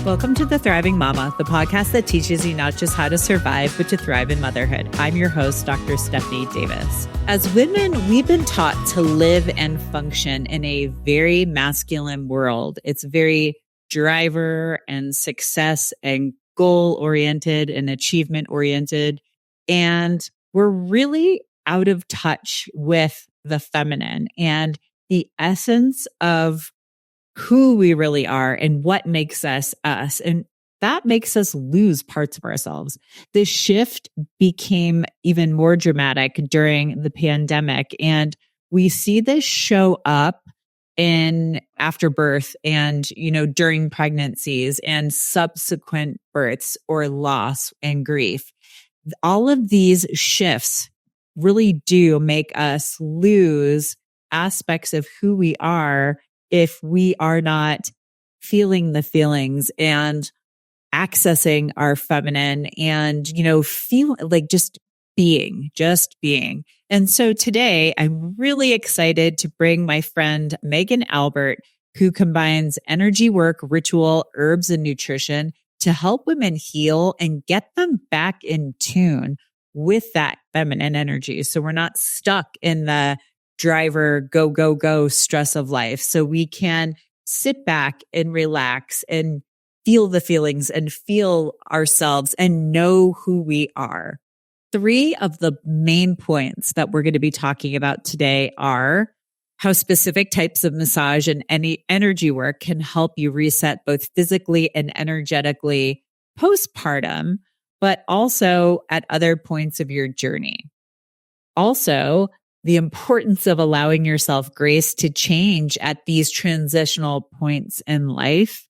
Welcome to The Thriving Mama, the podcast that teaches you not just how to survive, but to thrive in motherhood. I'm your host, Dr. Stephanie Davis. As women, we've been taught to live and function in a very masculine world. It's very driver and success and goal-oriented and achievement-oriented. And we're really out of touch with the feminine and the essence of who we really are and what makes us us. And that makes us lose parts of ourselves. The shift became even more dramatic during the pandemic. And we see this show up in after birth and, during pregnancies and subsequent births or loss and grief. All of these shifts really do make us lose aspects of who we are if we are not feeling the feelings and accessing our feminine and, feel like just being. And so today I'm really excited to bring my friend Megan Albert, who combines energy work, ritual, herbs, and nutrition to help women heal and get them back in tune with that feminine energy. So we're not stuck in the driver, go, go, go stress of life. So we can sit back and relax and feel the feelings and feel ourselves and know who we are. 3 of the main points that we're going to be talking about today are how specific types of massage and any energy work can help you reset both physically and energetically postpartum, but also at other points of your journey. Also, the importance of allowing yourself grace to change at these transitional points in life.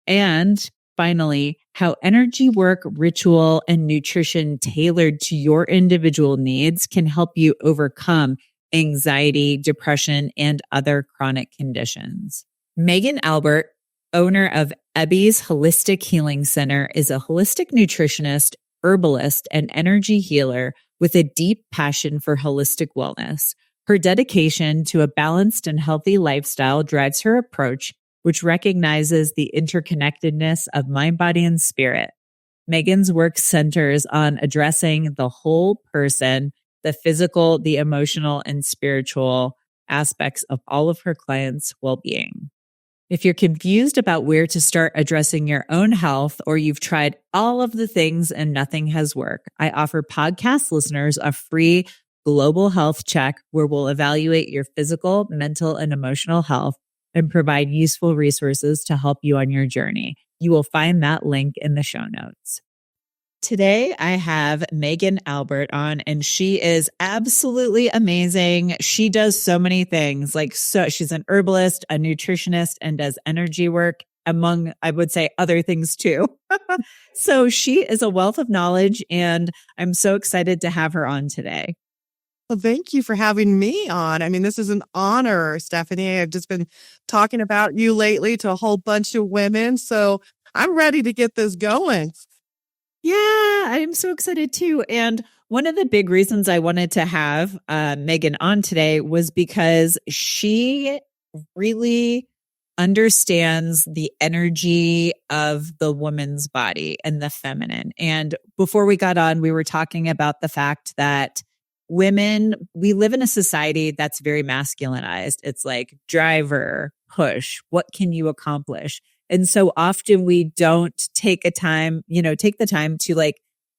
And finally, how energy work, ritual, and nutrition tailored to your individual needs can help you overcome anxiety, depression, and other chronic conditions. Megan Albert, owner of Ebby's Holistic Healing Center, is a holistic nutritionist, herbalist, and energy healer with a deep passion for holistic wellness. Her dedication to a balanced and healthy lifestyle drives her approach, which recognizes the interconnectedness of mind, body, and spirit. Megan's work centers on addressing the whole person, the physical, the emotional, and spiritual aspects of all of her clients' well-being. If you're confused about where to start addressing your own health, or you've tried all of the things and nothing has worked, I offer podcast listeners a free global health check where we'll evaluate your physical, mental, and emotional health and provide useful resources to help you on your journey. You will find that link in the show notes. Today, I have Megan Albert on, and she is absolutely amazing. She does so many things. She's an herbalist, a nutritionist, and does energy work, among, I would say, other things too. So she is a wealth of knowledge, and I'm so excited to have her on today. Well, thank you for having me on. I mean, this is an honor, Stephanie. I've just been talking about you lately to a whole bunch of women, so I'm ready to get this going. Yeah, I'm so excited too. And one of the big reasons I wanted to have Megan on today was because she really understands the energy of the woman's body and the feminine. And before we got on, we were talking about the fact that women, we live in a society that's very masculinized. It's like driver, push, what can you accomplish? And so often we don't take the time to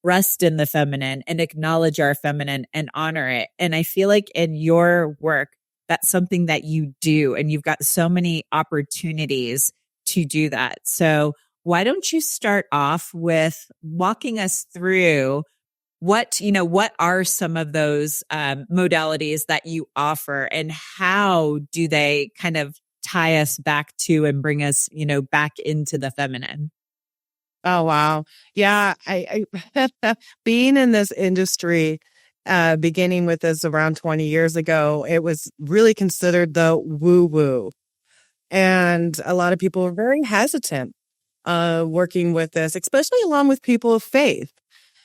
rest in the feminine and acknowledge our feminine and honor it. And I feel like in your work, that's something that you do, and you've got so many opportunities to do that. So why don't you start off with walking us through what are some of those modalities that you offer, and how do they kind of tie us back to and bring us, back into the feminine? Oh, wow. Yeah. I being in this industry, beginning with this around 20 years ago, it was really considered the woo-woo. And a lot of people were very hesitant working with this, especially along with people of faith.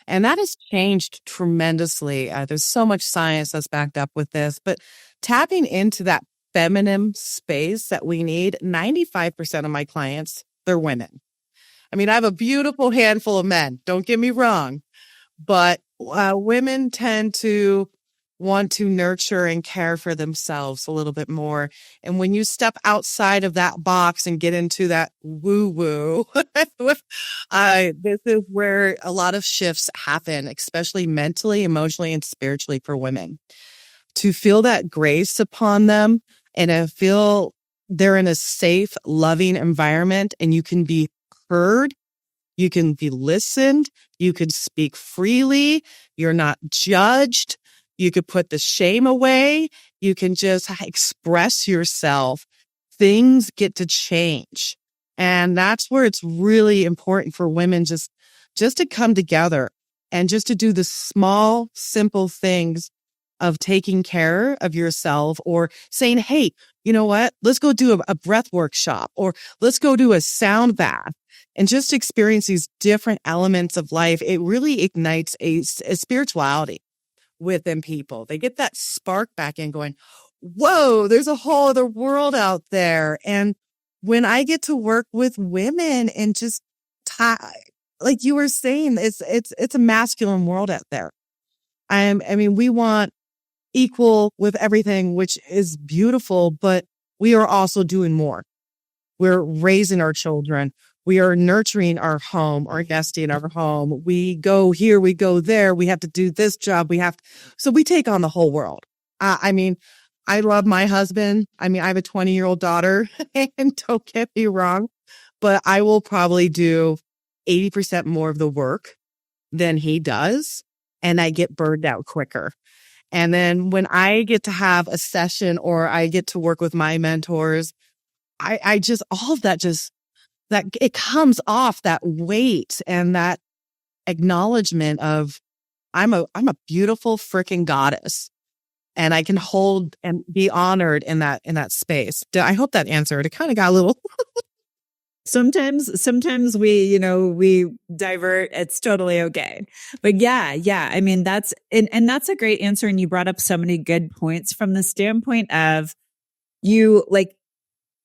And that has changed tremendously. There's so much science that's backed up with this, but tapping into that feminine space that we need, 95% of my clients, they're women. I mean, I have a beautiful handful of men. Don't get me wrong, but women tend to want to nurture and care for themselves a little bit more. And when you step outside of that box and get into that woo woo, this is where a lot of shifts happen, especially mentally, emotionally, and spiritually for women. To feel that grace upon them and feel they're in a safe, loving environment and you can be heard, you can be listened, you can speak freely, you're not judged, you could put the shame away, you can just express yourself. Things get to change. And that's where it's really important for women just to come together and just to do the small, simple things of taking care of yourself or saying, hey, you know what? Let's go do a breath workshop or let's go do a sound bath and just experience these different elements of life. It really ignites a spirituality within people. They get that spark back in going, whoa, there's a whole other world out there. And when I get to work with women and just like you were saying, it's a masculine world out there. I mean, we want equal with everything, which is beautiful, but we are also doing more. We're raising our children. We are nurturing our home, our nesting our home. We go here, we go there. We have to do this job. So we take on the whole world. I mean, I love my husband. I mean, I have a 20-year-old daughter and don't get me wrong, but I will probably do 80% more of the work than he does. And I get burned out quicker. And then when I get to have a session or I get to work with my mentors, I just, all of that that it comes off that weight and that acknowledgement of I'm a beautiful freaking goddess and I can hold and be honored in that space. I hope that answered. It kind of got a little. Sometimes we divert. It's totally okay. But yeah. I mean, that's a great answer. And you brought up so many good points from the standpoint of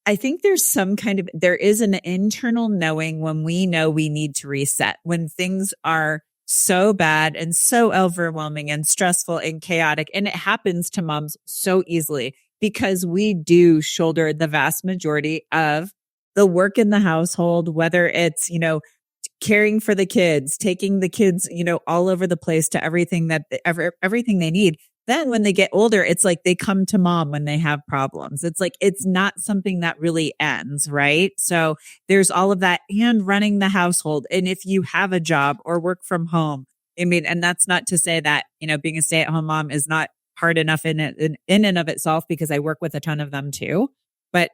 I think there is an internal knowing when we know we need to reset, when things are so bad and so overwhelming and stressful and chaotic. And it happens to moms so easily because we do shoulder the vast majority of the work in the household, whether it's, caring for the kids, taking the kids, all over the place to everything everything they need. Then when they get older, it's like they come to mom when they have problems. It's like, it's not something that really ends, right? So there's all of that and running the household. And if you have a job or work from home, I mean, and that's not to say that, being a stay-at-home mom is not hard enough in and of itself, because I work with a ton of them too. But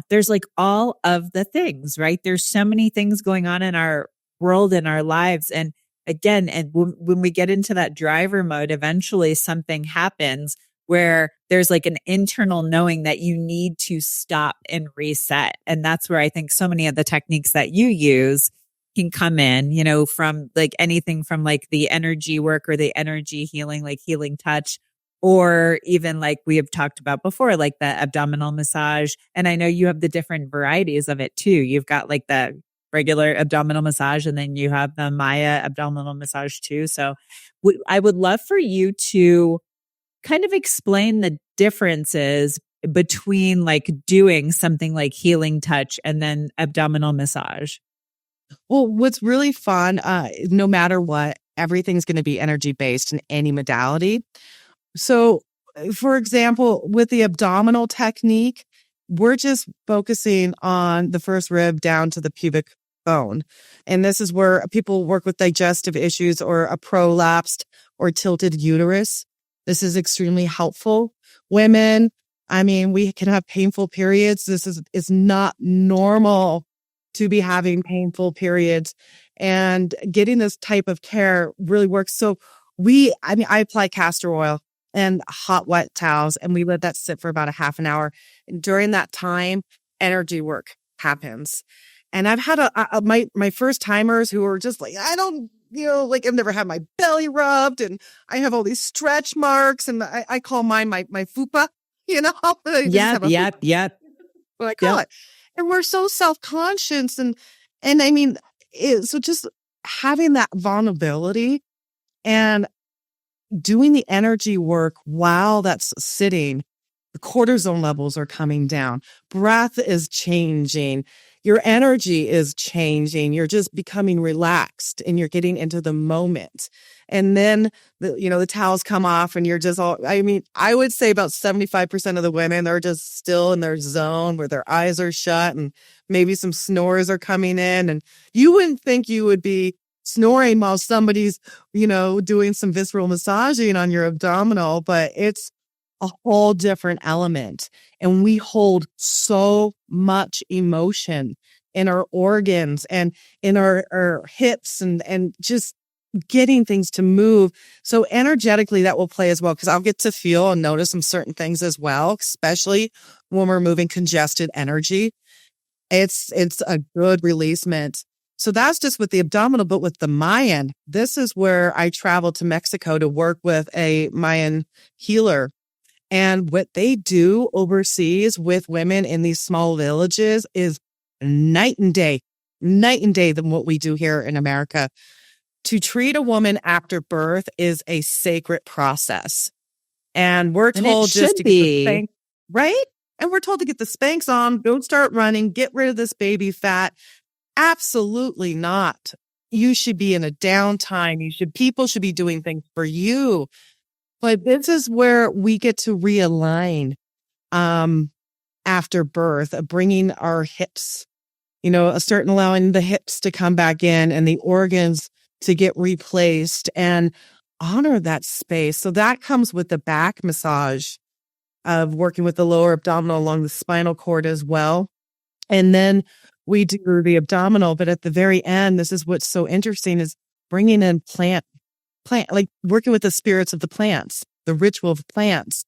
there's all of the things, right? There's so many things going on in our world, in our lives. And again, and when we get into that driver mode, eventually something happens where there's an internal knowing that you need to stop and reset. And that's where I think so many of the techniques that you use can come in, from anything from the energy work or the energy healing, healing touch, or even we have talked about before, the abdominal massage. And I know you have the different varieties of it too. You've got the regular abdominal massage, and then you have the Maya abdominal massage too. So I would love for you to kind of explain the differences between doing something like healing touch and then abdominal massage. Well, what's really fun, no matter what, everything's going to be energy based in any modality. So, for example, with the abdominal technique, we're just focusing on the first rib down to the pubic bone. And this is where people work with digestive issues or a prolapsed or tilted uterus. This is extremely helpful. Women, I mean, we can have painful periods. This is not normal to be having painful periods, and getting this type of care really works. So I apply castor oil and hot, wet towels, and we let that sit for about a half an hour. And during that time, energy work happens. And I've had my first timers who are just I don't, I've never had my belly rubbed, and I have all these stretch marks, and I call mine my fupa, Yep. What I call it. And we're so self-conscious. And I mean, so just having that vulnerability and doing the energy work while that's sitting, the cortisol levels are coming down. Breath is changing. Your energy is changing. You're just becoming relaxed and you're getting into the moment. And then the towels come off and you're just I would say about 75% of the women are just still in their zone where their eyes are shut and maybe some snores are coming in. And you wouldn't think you would be snoring while somebody's, doing some visceral massaging on your abdominal, but it's a whole different element. And we hold so much emotion in our organs and in our hips and just getting things to move. So energetically that will play as well, because I'll get to feel and notice some certain things as well, especially when we're moving congested energy. It's a good releasement. So that's just with the abdominal, but with the Mayan, this is where I traveled to Mexico to work with a Mayan healer. And what they do overseas with women in these small villages is night and day than what we do here in America. To treat a woman after birth is a sacred process. And we're told just to get the spank, right? And we're told to get the Spanx on, don't start running, get rid of this baby fat. Absolutely not. You should be in a downtime. People should be doing things for you. But this is where we get to realign after birth, bringing our hips, allowing the hips to come back in and the organs to get replaced and honor that space. So that comes with the back massage of working with the lower abdominal along the spinal cord as well. And then we do the abdominal, but at the very end, this is what's so interesting is bringing in plant, like working with the spirits of the plants, the ritual of plants,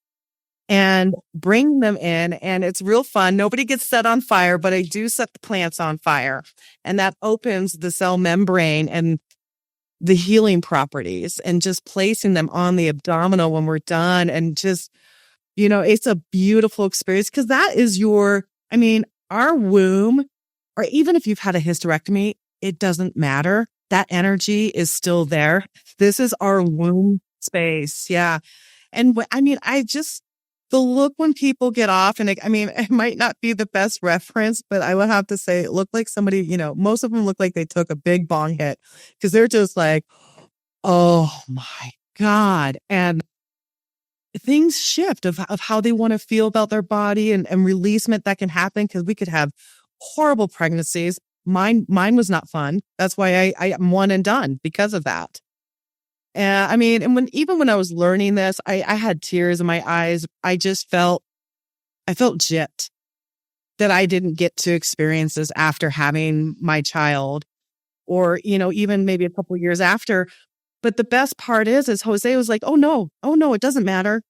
and bring them in. And it's real fun. Nobody gets set on fire, but I do set the plants on fire. And that opens the cell membrane and the healing properties and just placing them on the abdominal when we're done. And just, it's a beautiful experience because that is our womb, or even if you've had a hysterectomy, it doesn't matter. That energy is still there. This is our womb space. Yeah. And the look when people get off, and it might not be the best reference, but I would have to say it looked like somebody, most of them look like they took a big bong hit because they're just like, oh my God. And things shift of how they want to feel about their body and releasement that can happen because we could have horrible pregnancies. Mine was not fun. That's why I am one and done because of that. And when I was learning this, I had tears in my eyes. I felt gypped that I didn't get to experience this after having my child or, even maybe a couple of years after. But the best part is Jose was like, oh no, it doesn't matter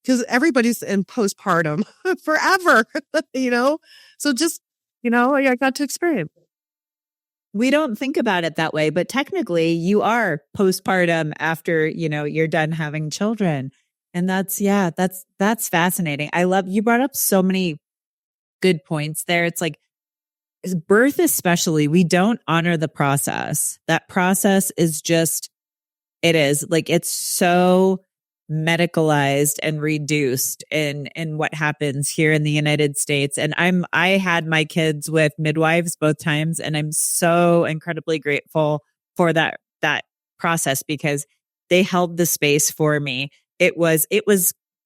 because everybody's in postpartum forever, So just, I got to experience it. We don't think about it that way, but technically you are postpartum after, you're done having children. And that's fascinating. I love, you brought up so many good points there. It's like birth, especially, we don't honor the process. That process is just, it is like, it's so medicalized and reduced in what happens here in the United States. And I had my kids with midwives both times, and I'm so incredibly grateful for that process because they held the space for me. It was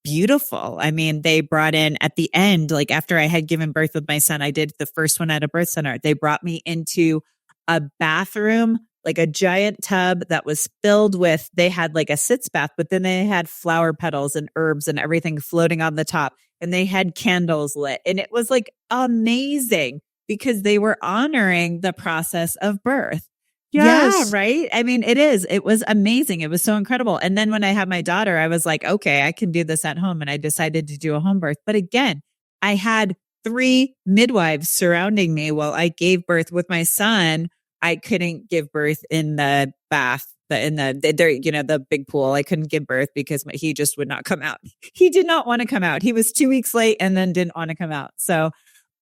beautiful. They brought in at the end, like after I had given birth with my son, I did the first one at a birth center. They brought me into a bathroom, like a giant tub that was filled with, they had like a sitz bath, but then they had flower petals and herbs and everything floating on the top. And they had candles lit. And it was like amazing because they were honoring the process of birth. Yes. Yeah, right? It was amazing. It was so incredible. And then when I had my daughter, I was like, okay, I can do this at home. And I decided to do a home birth. But again, I had 3 midwives surrounding me while I gave birth with my son. I couldn't give birth in the bath, the big pool. I couldn't give birth because he just would not come out. He did not want to come out. He was 2 weeks late and then didn't want to come out. So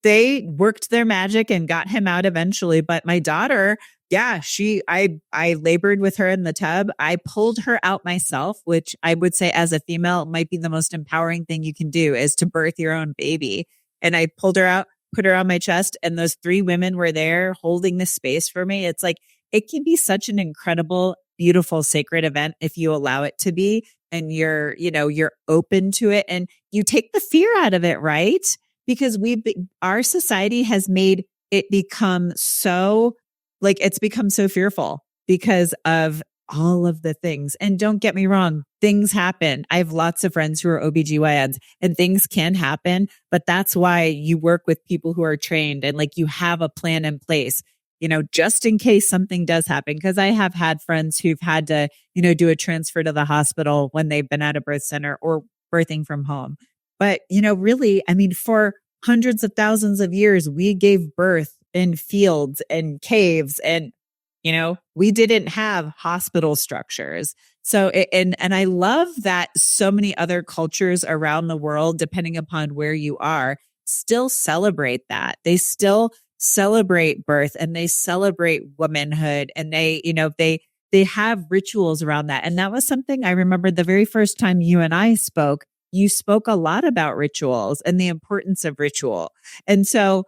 they worked their magic and got him out eventually. But my daughter, Yeah, I labored with her in the tub. I pulled her out myself, which I would say as a female might be the most empowering thing you can do is to birth your own baby. And I pulled her out, put her on my chest, and those three women were there holding the space for me. It's like, it can be such an incredible, beautiful, sacred event if you allow it to be and you're open to it and you take the fear out of it, right? Because our society has made it become so like it's become so fearful because of all of the things. And don't get me wrong, things happen. I have lots of friends who are OBGYNs and things can happen, but that's why you work with people who are trained and like you have a plan in place, just in case something does happen. Cause I have had friends who've had to, do a transfer to the hospital when they've been at a birth center or birthing from home. But, really, I mean, for hundreds of thousands of years, we gave birth in fields and caves and, we didn't have hospital structures. So, and I love that so many other cultures around the world, depending upon where you are, still celebrate that. They still celebrate birth and they celebrate womanhood and they have rituals around that. And that was something I remember the very first time you and I spoke. You spoke a lot about rituals and the importance of ritual. And so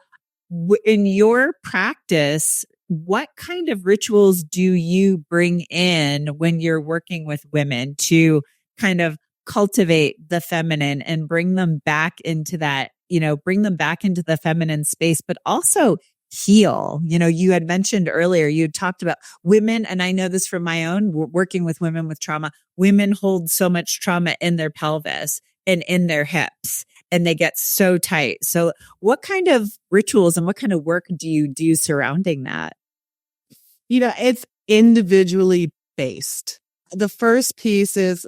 in your practice, what kind of rituals do you bring in when you're working with women to kind of cultivate the feminine and bring them back into that, bring them back into the feminine space, but also heal? You had mentioned earlier, you talked about women, and I know this from my own working with women with trauma, women hold so much trauma in their pelvis and in their hips, and they get so tight. So what kind of rituals and what kind of work do you do surrounding that? It's individually based. The first piece is,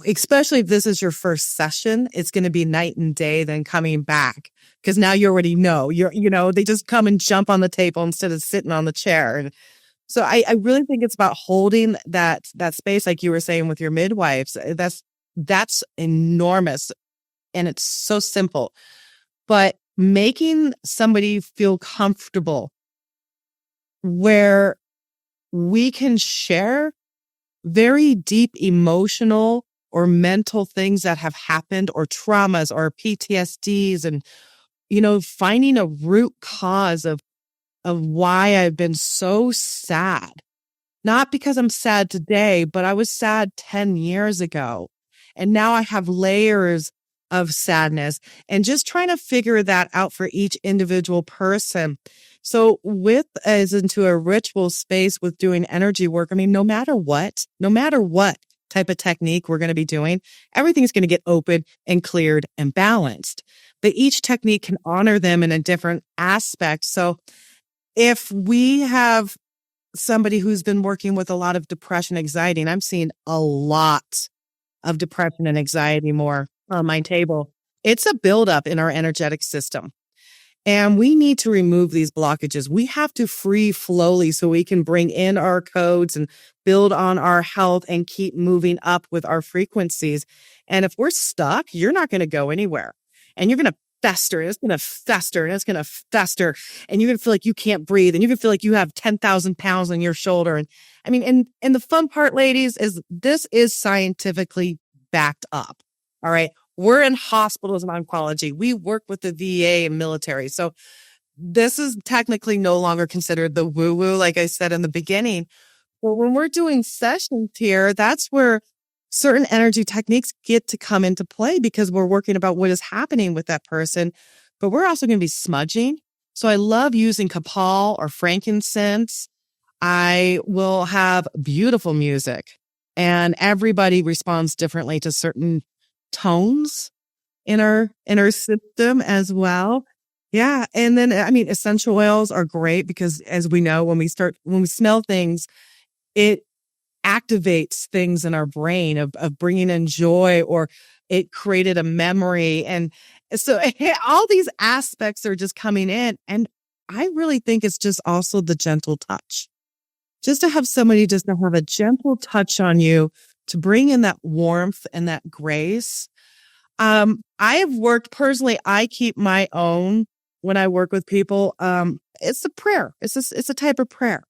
especially if this is your first session, it's going to be night and day than coming back. Because now you already know, they just come and jump on the table instead of sitting on the chair. And so I really think it's about holding that space, like you were saying with your midwives. That's enormous. And it's so simple. But making somebody feel comfortable where we can share very deep emotional or mental things that have happened or traumas or PTSDs and, finding a root cause of why I've been so sad. Not because I'm sad today, but I was sad 10 years ago. And now I have layers of sadness and just trying to figure that out for each individual person. So as into a ritual space with doing energy work, I mean, no matter what type of technique we're going to be doing, everything's going to get open and cleared and balanced. But each technique can honor them in a different aspect. So if we have somebody who's been working with a lot of depression, anxiety, and I'm seeing a lot of depression and anxiety more on my table, it's a buildup in our energetic system. And we need to remove these blockages. We have to free flowly so we can bring in our codes and build on our health and keep moving up with our frequencies. And if we're stuck, you're not going to go anywhere. And you're going to fester. And it's going to fester. And it's going to fester. And you're going to feel like you can't breathe. And you're going to feel like you have 10,000 pounds on your shoulder. And I mean, and the fun part, ladies, is this is scientifically backed up. All right. We're in hospitals and oncology. We work with the VA and military. So this is technically no longer considered the woo-woo, like I said in the beginning. But when we're doing sessions here, that's where certain energy techniques get to come into play because we're working about what is happening with that person. But we're also going to be smudging. So I love using copal or frankincense. I will have beautiful music, and everybody responds differently to certain tones in our system as well. Yeah. And then, I mean, essential oils are great because as we know, when we smell things, it activates things in our brain of bringing in joy, or it created a memory. And so all these aspects are just coming in. And I really think it's just also the gentle touch, just to have somebody just to have a gentle touch on you to bring in that warmth and that grace. I have worked personally. I keep my own when I work with people, it's a prayer. It's a type of prayer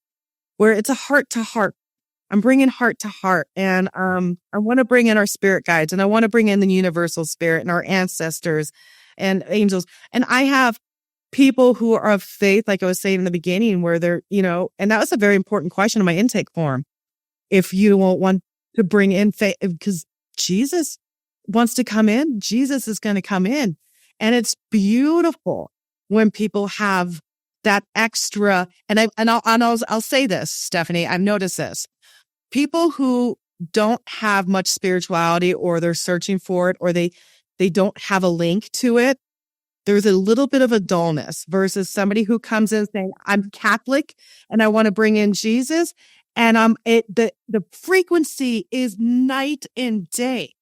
where it's a heart to heart. I'm bringing heart to heart, and I want to bring in our spirit guides, and I want to bring in the universal spirit and our ancestors and angels. And I have people who are of faith, like I was saying in the beginning, where they're, and that was a very important question in my intake form. If you won't want to bring in faith, because Jesus wants to come in, Jesus is going to come in. And it's beautiful when people have that extra. I'll say this, Stephanie, I've noticed this. People who don't have much spirituality, or they're searching for it, or they don't have a link to it, there's a little bit of a dullness versus somebody who comes in saying, I'm Catholic and I want to bring in Jesus. And the frequency is night and day.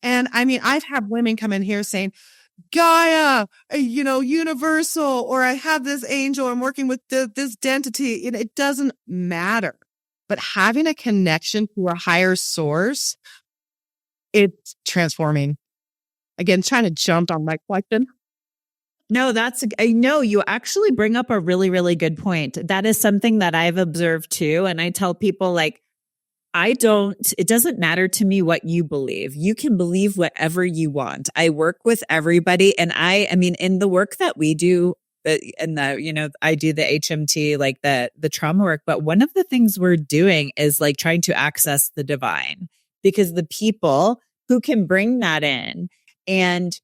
And I mean, I've had women come in here saying, Gaia, universal, or I have this angel, I'm working with this entity. It doesn't matter. But having a connection to a higher source, it's transforming. Again, trying to jump on my question. No, I know you actually bring up a really, really good point. That is something that I've observed too. And I tell people, like, it doesn't matter to me what you believe. You can believe whatever you want. I work with everybody. And I mean, in the work that we do, I do the HMT, like the trauma work. But one of the things we're doing is like trying to access the divine, because the people who can bring that in, and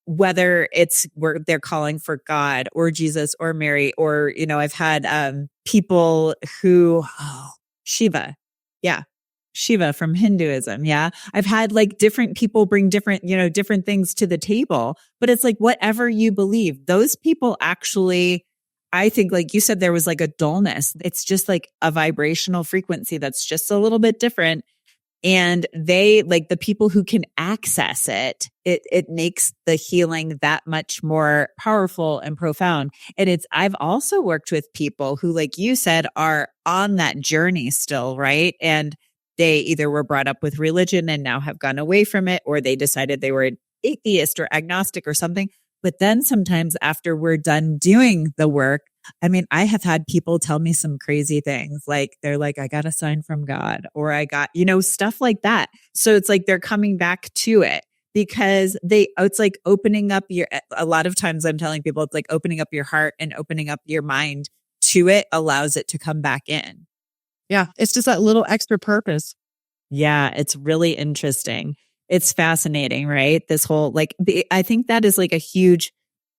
whether it's where they're calling for God or Jesus or Mary, or, I've had people who, Shiva. Yeah. Shiva from Hinduism. Yeah. I've had like different people bring different things to the table, but it's like whatever you believe, those people actually, I think, like you said, there was like a dullness. It's just like a vibrational frequency that's just a little bit different. And they, like, the people who can access it makes the healing that much more powerful and profound. And I've also worked with people who, like you said, are on that journey still, right? And they either were brought up with religion and now have gone away from it, or they decided they were an atheist or agnostic or something. But then sometimes after we're done doing the work, I mean, I have had people tell me some crazy things. Like, they're like, I got a sign from God, or I got, stuff like that. So it's like they're coming back to it, because it's like opening up a lot of times I'm telling people, it's like opening up your heart and opening up your mind to it allows it to come back in. Yeah. It's just that little extra purpose. Yeah. It's really interesting. It's fascinating, right? This whole, like, I think that is like a huge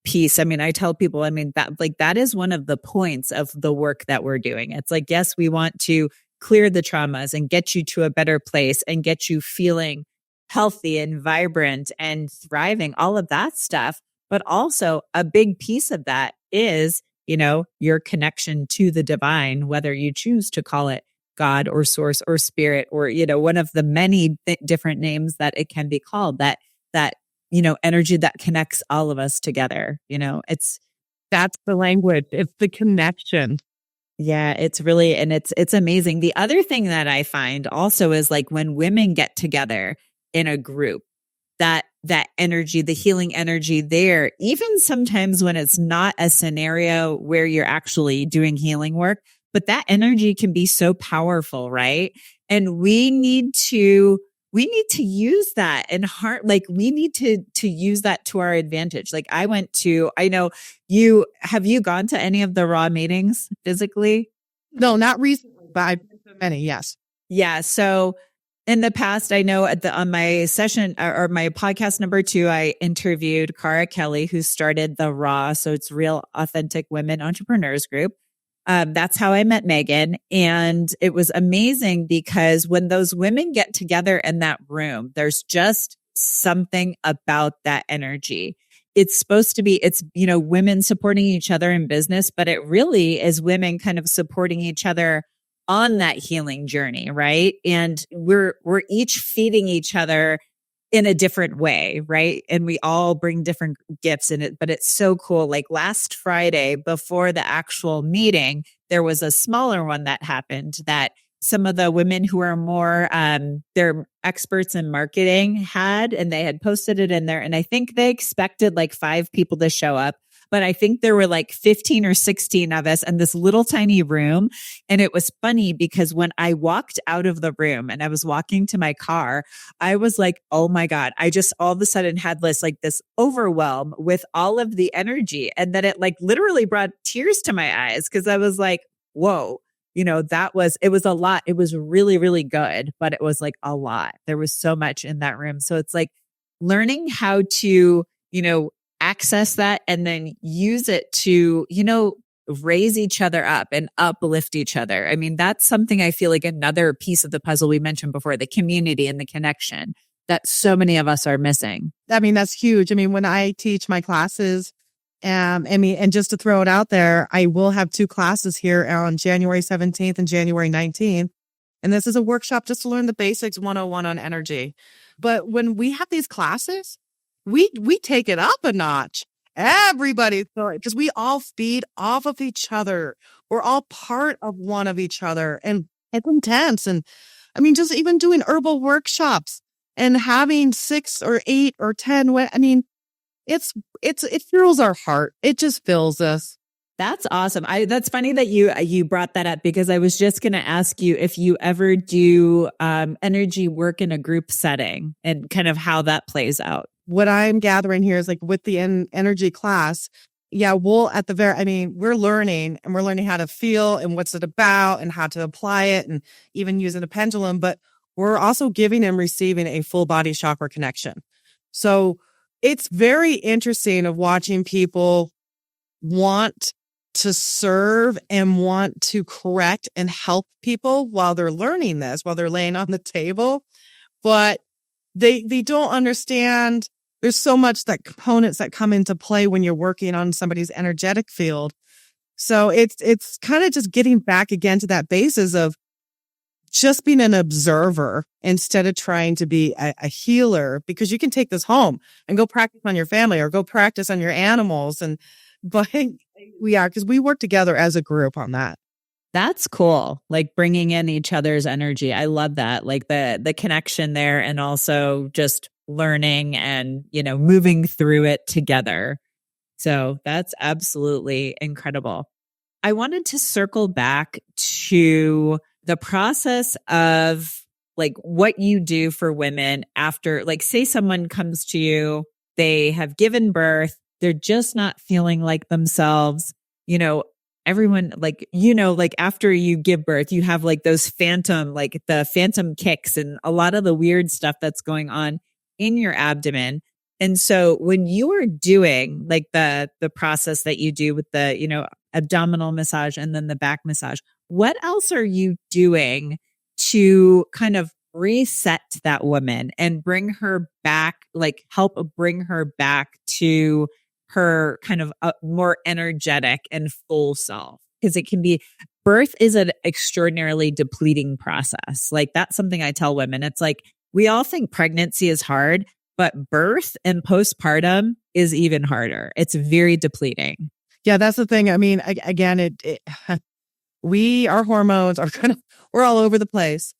piece. I mean, I tell people, that is one of the points of the work that we're doing. It's like, yes, we want to clear the traumas and get you to a better place and get you feeling healthy and vibrant and thriving, all of that stuff. But also a big piece of that is, your connection to the divine, whether you choose to call it God or source or spirit, or, one of the many different names that it can be called, that energy that connects all of us together. That's the language. It's the connection. Yeah, it's really, and it's amazing. The other thing that I find also is, like, when women get together in a group, that energy, the healing energy there, even sometimes when it's not a scenario where you're actually doing healing work, but that energy can be so powerful, right? And we need to use that and we need to use that to our advantage. Like, I know have you gone to any of the raw meetings physically? No, not recently, but I've been to many. Yes. Yeah. So in the past, I know on my session or my podcast number 2, I interviewed Cara Kelly, who started the Raw. So it's Real Authentic Women Entrepreneurs Group. That's how I met Megan. And it was amazing because when those women get together in that room, there's just something about that energy. It's supposed to be, women supporting each other in business, but it really is women kind of supporting each other on that healing journey, right? And we're each feeding each other in a different way, right? And we all bring different gifts in it, but it's so cool. Like, last Friday before the actual meeting, there was a smaller one that happened that some of the women who are more, they're experts in marketing and they had posted it in there. And I think they expected like 5 people to show up, but I think there were like 15 or 16 of us in this little tiny room. And it was funny because when I walked out of the room and I was walking to my car, I was like, oh my God, I just all of a sudden had this overwhelm with all of the energy. And then it like literally brought tears to my eyes because I was like, whoa, it was a lot. It was really, really good, but it was like a lot. There was so much in that room. So it's like learning how to, access that and then use it to, raise each other up and uplift each other. I mean, that's something I feel like another piece of the puzzle we mentioned before, the community and the connection that so many of us are missing. I mean, that's huge. I mean, when I teach my classes, and just to throw it out there, I will have 2 classes here on January 17th and January 19th. And this is a workshop just to learn the basics 101 on energy. But when we have these classes, we take it up a notch. Everybody, because we all feed off of each other. We're all part of one of each other. And it's intense. And I mean, just even doing herbal workshops and having 6 or 8 or 10, I mean, it fills our heart. It just fills us. That's awesome. That's funny that you brought that up because I was just going to ask you if you ever do energy work in a group setting and kind of how that plays out. What I'm gathering here is like with the energy class. Yeah, we're learning how to feel and what's it about and how to apply it and even using a pendulum, but we're also giving and receiving a full body chakra connection. So it's very interesting of watching people want to serve and want to correct and help people while they're learning this, while they're laying on the table. But they don't understand there's so much that components that come into play when you're working on somebody's energetic field. So it's kind of just getting back again to that basis of just being an observer instead of trying to be a healer, because you can take this home and go practice on your family or go practice on your animals. But because we work together as a group on that. That's cool. Like bringing in each other's energy. I love that. Like the connection there and also just learning and, moving through it together. So that's absolutely incredible. I wanted to circle back to the process of like what you do for women after, like, say someone comes to you, they have given birth, they're just not feeling like themselves. Everyone like after you give birth, you have like those the phantom kicks and a lot of the weird stuff that's going on in your abdomen. And so when you are doing like the process that you do with the, abdominal massage and then the back massage, what else are you doing to kind of reset that woman and bring her back, like help bring her back to her kind of more energetic and full self? Because birth is an extraordinarily depleting process. Like that's something I tell women. It's like, we all think pregnancy is hard, but birth and postpartum is even harder. It's very depleting. Yeah, that's the thing. I mean, again, our hormones are we're all over the place.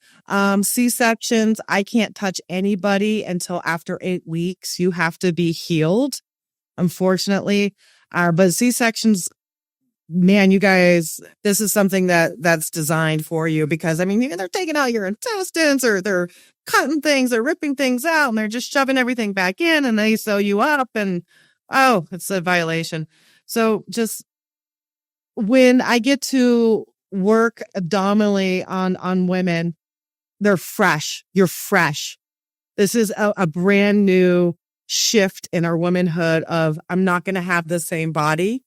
C-sections, I can't touch anybody until after 8 weeks. You have to be healed, unfortunately. But C-sections, man, you guys, this is something that's designed for you because, I mean, they're taking out your intestines or they're cutting things, they're ripping things out and they're just shoving everything back in and they sew you up and, it's a violation. So just when I get to work abdominally on women, they're fresh. You're fresh. This is a brand new shift in our womanhood of I'm not going to have the same body.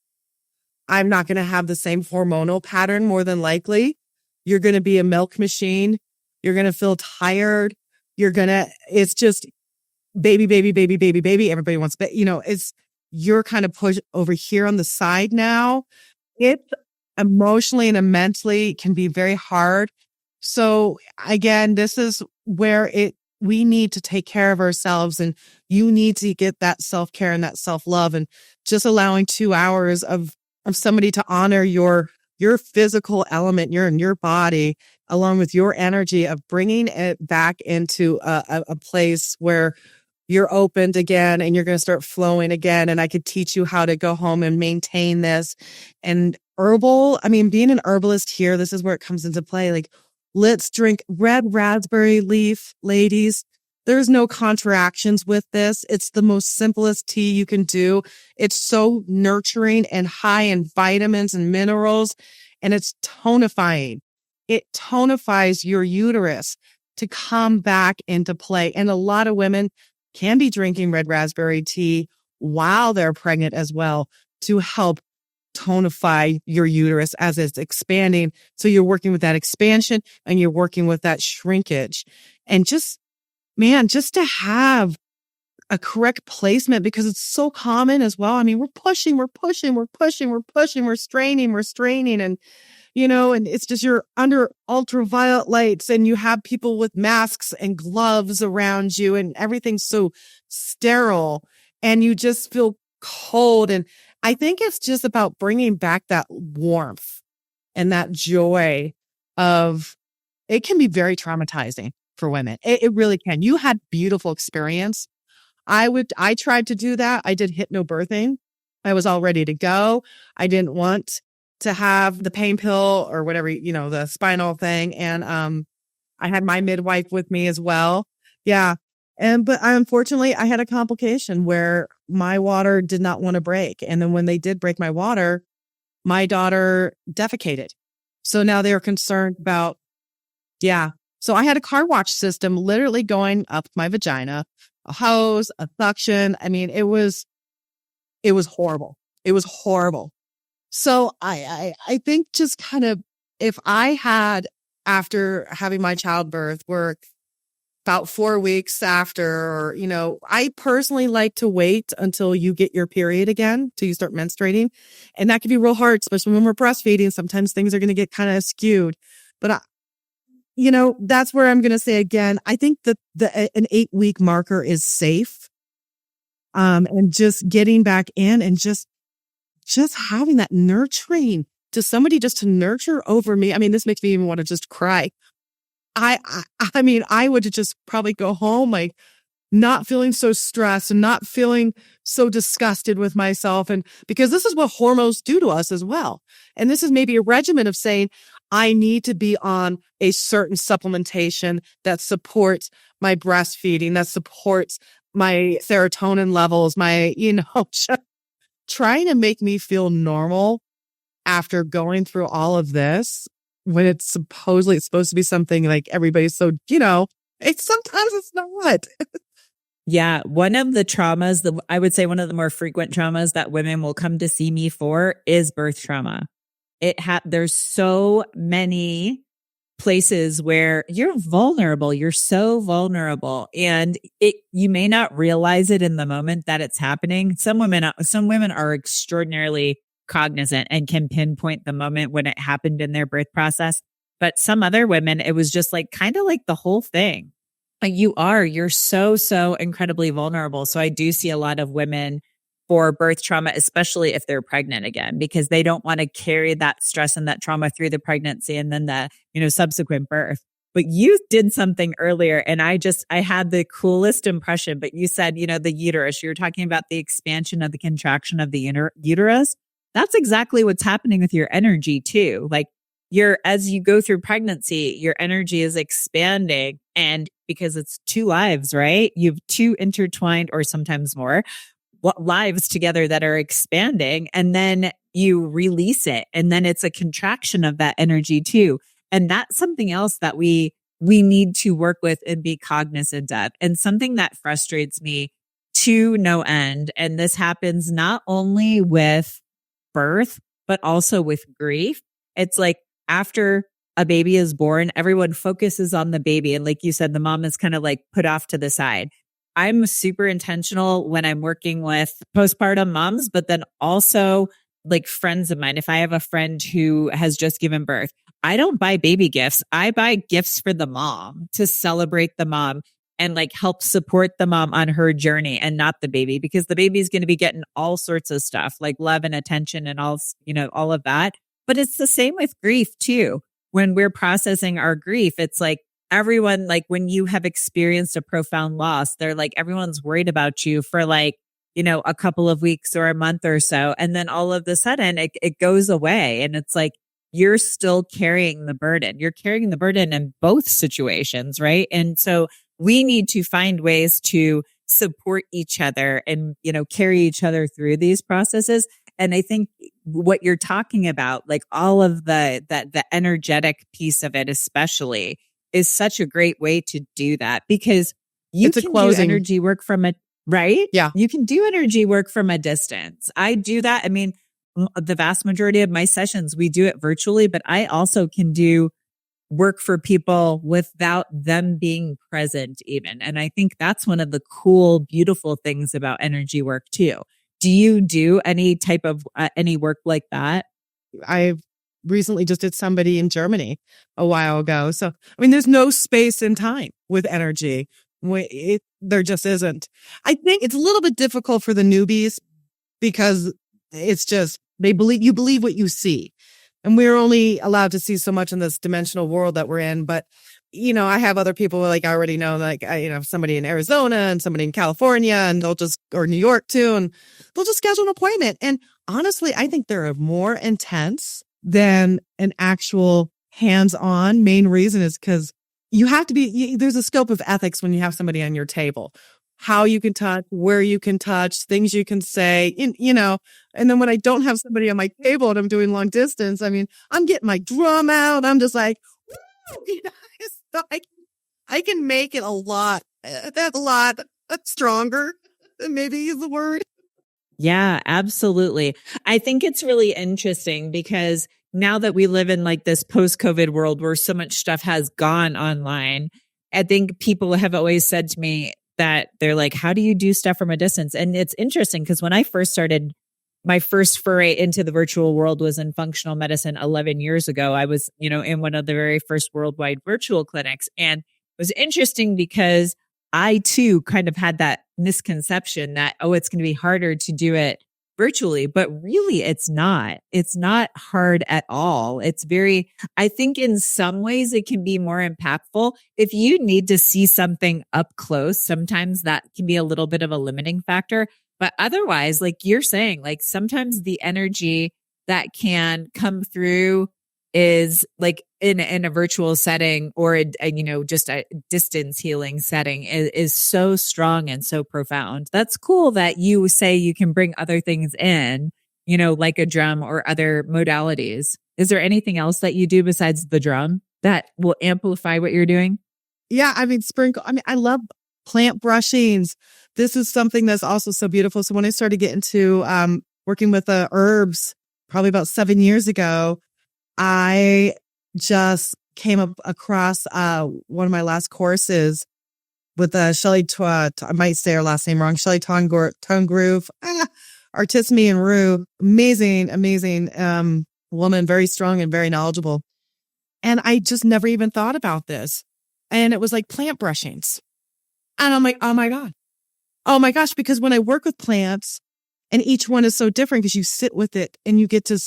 I'm not going to have the same hormonal pattern more than likely. You're going to be a milk machine. You're going to feel tired. It's just baby, baby, baby, baby, baby. Everybody wants, you're kind of pushed over here on the side now. It emotionally and mentally can be very hard. So again, this is where we need to take care of ourselves and you need to get that self-care and that self-love and just allowing 2 hours of somebody to honor your physical element, your body, along with your energy of bringing it back into a place where you're opened again and you're going to start flowing again. And I could teach you how to go home and maintain this. And being an herbalist here, this is where it comes into play. Like, let's drink red raspberry leaf, ladies. There's no contractions with this. It's the most simplest tea you can do. It's so nurturing and high in vitamins and minerals, and it's tonifying. It tonifies your uterus to come back into play. And a lot of women can be drinking red raspberry tea while they're pregnant as well to help tonify your uterus as it's expanding. So you're working with that expansion and you're working with that shrinkage. And just to have a correct placement, because it's so common as well. I mean, we're pushing, we're straining. And, and it's just you're under ultraviolet lights and you have people with masks and gloves around you and everything's so sterile and you just feel cold. And I think it's just about bringing back that warmth and that joy of, it can be very traumatizing for women. It really can. You had beautiful experience. I tried to do that. I did hypnobirthing. I was all ready to go. I didn't want to have the pain pill or whatever, the spinal thing. And I had my midwife with me as well. Yeah. But unfortunately, I had a complication where my water did not want to break. And then when they did break my water, my daughter defecated. So now they're concerned about, yeah. So I had a car wash system literally going up my vagina, a hose, a suction. I mean, it was horrible. It was horrible. So I think just kind of, if I had, after having my childbirth, work about 4 weeks after, or, I personally like to wait until you get your period again, till you start menstruating. And that can be real hard, especially when we're breastfeeding. Sometimes things are going to get kind of skewed, but that's where I'm going to say again, I think that an 8-week marker is safe. And just getting back in and just having that nurturing to somebody just to nurture over me. I mean, this makes me even want to just cry. I mean, I would just probably go home, like not feeling so stressed and not feeling so disgusted with myself. And because this is what hormones do to us as well. And this is maybe a regimen of saying, I need to be on a certain supplementation that supports my breastfeeding, that supports my serotonin levels, just trying to make me feel normal after going through all of this, when it's supposed to be something like everybody's so, sometimes it's not. Yeah. One of the traumas, I would say one of the more frequent traumas that women will come to see me for is birth trauma. There's so many places where you're vulnerable. You're so vulnerable, and you may not realize it in the moment that it's happening. Some women are extraordinarily cognizant and can pinpoint the moment when it happened in their birth process. But some other women, it was just like kind of like the whole thing. Like you're so incredibly vulnerable. So I do see a lot of women for birth trauma, especially if they're pregnant again, because they don't want to carry that stress and that trauma through the pregnancy and then the, subsequent birth. But you did something earlier and I had the coolest impression, but you said, the uterus, you were talking about the expansion of the contraction of the uterus. That's exactly what's happening with your energy too. Like as you go through pregnancy, your energy is expanding, and because it's two lives, right? You have two intertwined or sometimes more lives together that are expanding, and then you release it. And then it's a contraction of that energy too. And that's something else that we need to work with and be cognizant of. And something that frustrates me to no end. And this happens not only with birth, but also with grief. It's like after a baby is born, everyone focuses on the baby. And like you said, the mom is kind of like put off to the side. I'm super intentional when I'm working with postpartum moms, but then also like friends of mine. If I have a friend who has just given birth, I don't buy baby gifts. I buy gifts for the mom to celebrate the mom and like help support the mom on her journey, and not the baby, because the baby is going to be getting all sorts of stuff like love and attention and all of that. But it's the same with grief too. When we're processing our grief, it's like everyone, like when you have experienced a profound loss, they're like, everyone's worried about you for like, a couple of weeks or a month or so. And then all of a sudden it goes away. And it's like, you're still carrying the burden. You're carrying the burden in both situations, right? And so we need to find ways to support each other and, carry each other through these processes. And I think what you're talking about, like all of the energetic piece of it, especially, is such a great way to do that, because you It's a can do closing. energy work from a, right? Yeah. You can do energy work from a distance. I do that. I mean, the vast majority of my sessions, we do it virtually, but I also can do work for people without them being present even. And I think that's one of the cool, beautiful things about energy work too. Do you do any type of any work like that? I recently just did somebody in Germany a while ago. So, I mean, there's no space and time with energy. There just isn't. I think it's a little bit difficult for the newbies because it's just, you believe what you see. And we're only allowed to see so much in this dimensional world that we're in. But, I have other people like I already know, like, somebody in Arizona and somebody in California, and or New York too, and they'll just schedule an appointment. And honestly, I think they're more intense than an actual hands-on. Main reason is because you have to there's a scope of ethics when you have somebody on your table. How you can touch, where you can touch, things you can say, and then when I don't have somebody on my table and I'm doing long distance, I mean, I'm getting my drum out. I'm just like, woo, so I can make it a lot stronger, maybe is the word. Yeah, absolutely. I think it's really interesting because now that we live in like this post-COVID world where so much stuff has gone online, I think people have always said to me that they're like, how do you do stuff from a distance? And it's interesting because when I first started, my first foray into the virtual world was in functional medicine 11 years ago. I was, in one of the very first worldwide virtual clinics. And it was interesting because I too kind of had that misconception that, it's going to be harder to do it virtually, but really it's not. It's not hard at all. I think in some ways it can be more impactful. If you need to see something up close, sometimes that can be a little bit of a limiting factor. But otherwise, like you're saying, like sometimes the energy that can come through is like in a virtual setting or just a distance healing setting is so strong and so profound. That's cool that you say you can bring other things in, like a drum or other modalities. Is there anything else that you do besides the drum that will amplify what you're doing? Yeah, I mean, I love plant brushings. This is something that's also so beautiful. So when I started getting to working with herbs, probably about 7 years ago, I just came across one of my last courses with Shelley, I might say her last name wrong, Shelley Tongroove, Artisme and Rue. Amazing woman, very strong and very knowledgeable. And I just never even thought about this. And it was like plant brushings. And I'm like, oh my God. Oh my gosh. Because when I work with plants, and each one is so different because you sit with it and you get to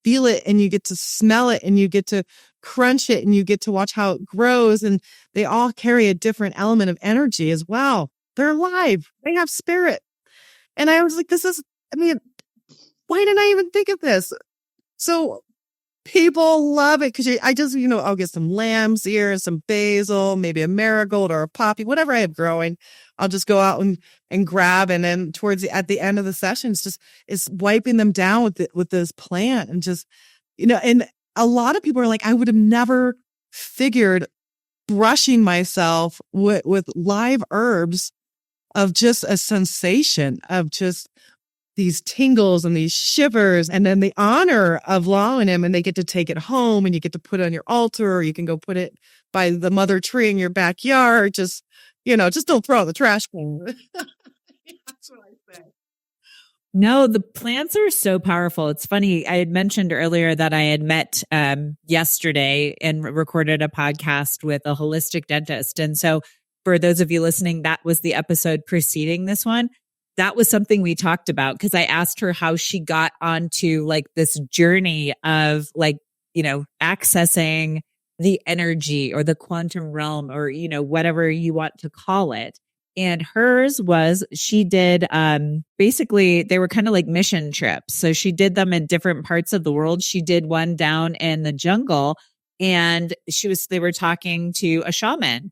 feel it and you get to smell it and you get to crunch it and you get to watch how it grows. And they all carry a different element of energy as well. They're alive. They have spirit. And I was like, why didn't I even think of this? So people love it because I just, I'll get some lamb's ear, some basil, maybe a marigold or a poppy, whatever I have growing. I'll just go out and grab. And then at the end of the sessions, it's wiping them down with this plant and just, and a lot of people are like, I would have never figured brushing myself with live herbs of just a sensation of just these tingles and these shivers, and then the honor of allowing him, and they get to take it home and you get to put it on your altar, or you can go put it by the mother tree in your backyard. Just don't throw it in the trash can. That's what I say. No, the plants are so powerful. It's funny. I had mentioned earlier that I had met yesterday and recorded a podcast with a holistic dentist. And so for those of you listening, that was the episode preceding this one. That was something we talked about because I asked her how she got onto like this journey of like, accessing the energy or the quantum realm or, whatever you want to call it. And hers was, she did, basically they were kind of like mission trips. So she did them in different parts of the world. She did one down in the jungle, and they were talking to a shaman,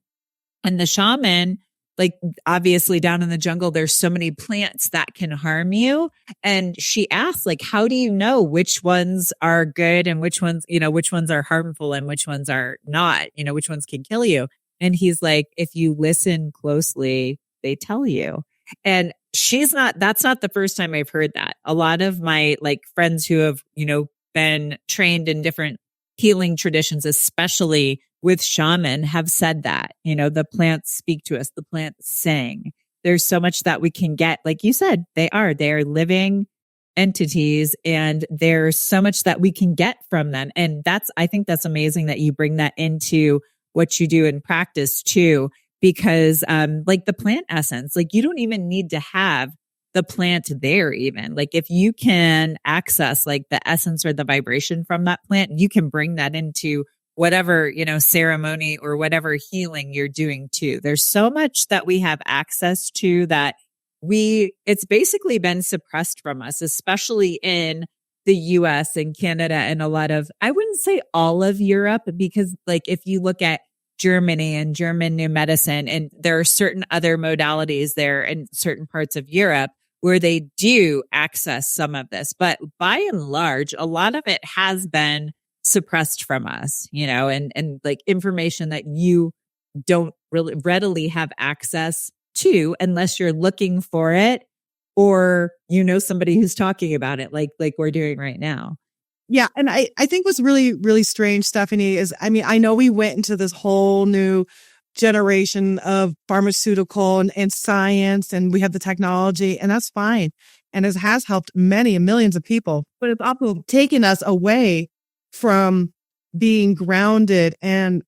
and the shaman, like, obviously down in the jungle, there's so many plants that can harm you. And she asked, like, how do you know which ones are good and which ones are harmful and which ones are not, which ones can kill you? And he's like, if you listen closely, they tell you. And that's not the first time I've heard that. A lot of my like friends who have, been trained in different healing traditions, especially with shaman, have said that, the plants speak to us, the plants sing. There's so much that we can get. Like you said, they are living entities, and there's so much that we can get from them. And I think that's amazing that you bring that into what you do in practice too, because, like the plant essence, like you don't even need to have the plant there even. Like if you can access like the essence or the vibration from that plant, you can bring that into whatever, ceremony or whatever healing you're doing too. There's so much that we have access to that it's basically been suppressed from us, especially in the US and Canada and a lot of, I wouldn't say all of Europe, because like if you look at Germany and German new medicine, and there are certain other modalities there in certain parts of Europe where they do access some of this. But by and large, a lot of it has been suppressed from us, and like information that you don't really readily have access to unless you're looking for it or somebody who's talking about it like we're doing right now. Yeah. And I think what's really, really strange, Stephanie, is, I know we went into this whole new generation of pharmaceutical and science, and we have the technology, and that's fine. And it has helped many millions of people, but it's also taken us away from being grounded and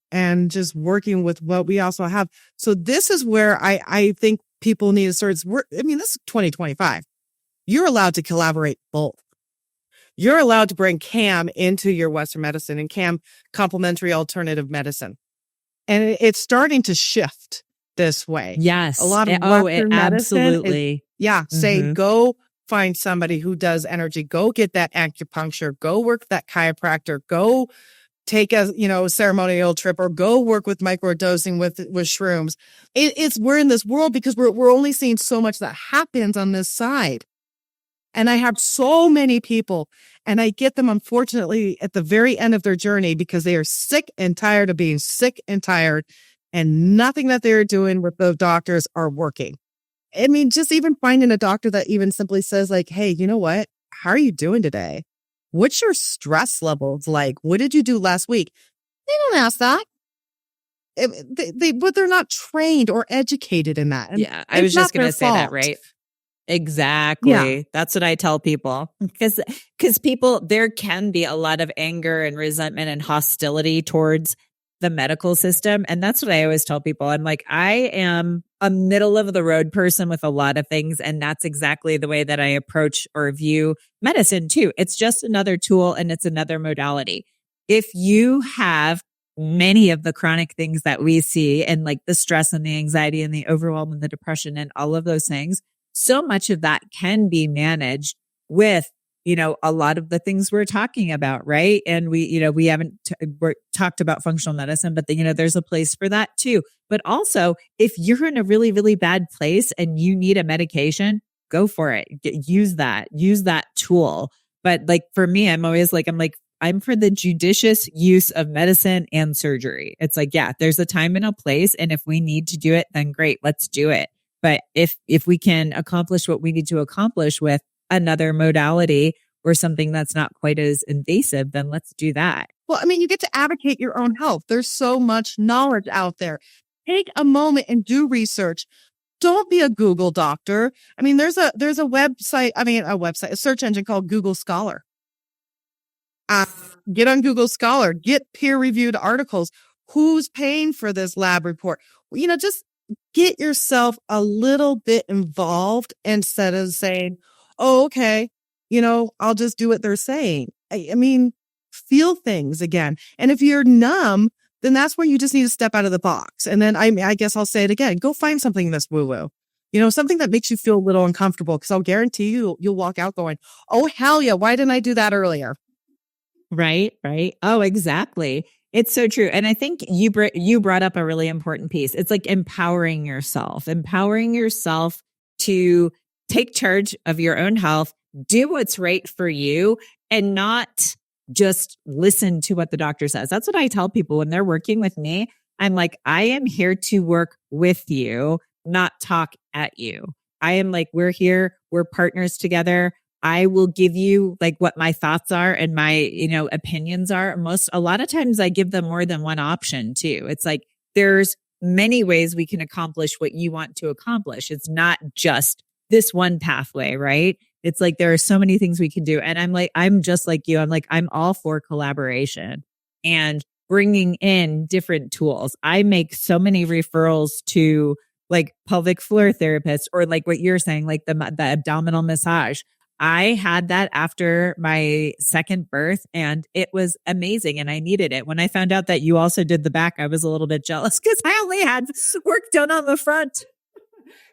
just working with what we also have. So this is where I think people need to start. This is 2025. You're allowed to collaborate both. You're allowed to bring CAM into your Western medicine and CAM, complementary alternative medicine. And it's starting to shift this way. Yes. A lot of Western medicine absolutely. Say, go find somebody who does energy. Go get that acupuncture. Go work that chiropractor. Go take a ceremonial trip, or go work with microdosing with shrooms. We're in this world because we're only seeing so much that happens on this side. And I have so many people, and I get them, unfortunately, at the very end of their journey because they are sick and tired of being sick and tired, and nothing that they're doing with those doctors are working. Just even finding a doctor that even simply says like, hey, you know what? How are you doing today? What's your stress levels like? What did you do last week? They don't ask that. But they're not trained or educated in that. And yeah, I was just going to say that, right? Exactly. Yeah. That's what I tell people, because people, there can be a lot of anger and resentment and hostility towards the medical system. And that's what I always tell people. I'm like, I am a middle of the road person with a lot of things. And that's exactly the way that I approach or view medicine too. It's just another tool, and it's another modality. If you have many of the chronic things that we see, and like the stress and the anxiety and the overwhelm and the depression and all of those things, so much of that can be managed with, a lot of the things we're talking about, right? And we haven't talked about functional medicine, but there's a place for that too. But also, if you're in a really, really bad place and you need a medication, go for it. Use that tool. But like for me, I'm always like, I'm for the judicious use of medicine and surgery. It's like, yeah, there's a time and a place. And if we need to do it, then great, let's do it. But if we can accomplish what we need to accomplish with another modality or something that's not quite as invasive, then let's do that. Well, you get to advocate your own health. There's so much knowledge out there. Take a moment and do research. Don't be a Google doctor. There's a website, a search engine called Google Scholar. Get on Google Scholar, get peer-reviewed articles. Who's paying for this lab report? Just get yourself a little bit involved instead of saying, oh, okay, I'll just do what they're saying. Feel things again. And if you're numb, then that's where you just need to step out of the box. And then I guess I'll say it again, go find something that's woo-woo. Something that makes you feel a little uncomfortable, because I'll guarantee you'll walk out going, oh, hell yeah, why didn't I do that earlier? Right, right. Oh, exactly. It's so true. And I think you brought up a really important piece. It's like empowering yourself to take charge of your own health, do what's right for you, and not just listen to what the doctor says. That's what I tell people when they're working with me. I'm like, I am here to work with you, not talk at you. I am like, we're here, we're partners together. I will give you like what my thoughts are and my, opinions are. A lot of times I give them more than one option too. It's like, there's many ways we can accomplish what you want to accomplish. It's not just this one pathway, right? It's like, there are so many things we can do. And I'm just like you. I'm all for collaboration and bringing in different tools. I make so many referrals to like pelvic floor therapists, or like what you're saying, like the abdominal massage. I had that after my second birth and it was amazing and I needed it. When I found out that you also did the back, I was a little bit jealous because I only had work done on the front.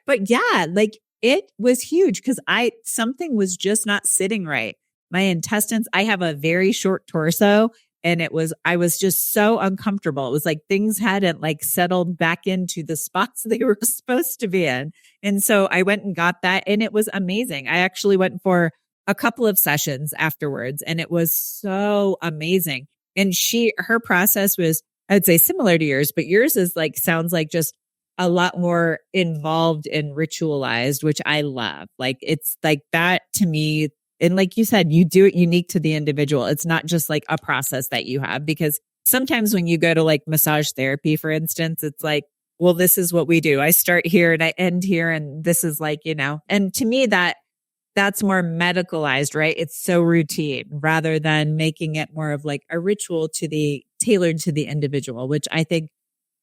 But yeah, like it was huge because something was just not sitting right. My intestines, I have a very short torso and I was just so uncomfortable. It was like things hadn't like settled back into the spots they were supposed to be in. And so I went and got that and it was amazing. I actually went for a couple of sessions afterwards and it was so amazing. And her process was, I'd say similar to yours, but yours is like, sounds like just a lot more involved and ritualized, which I love. Like, it's like that to me. And like you said, you do it unique to the individual. It's not just like a process that you have, because sometimes when you go to like massage therapy, for instance, it's like, well, this is what we do. I start here and I end here. And this is like, and to me that's more medicalized, right? It's so routine rather than making it more of like a ritual tailored to the individual, which I think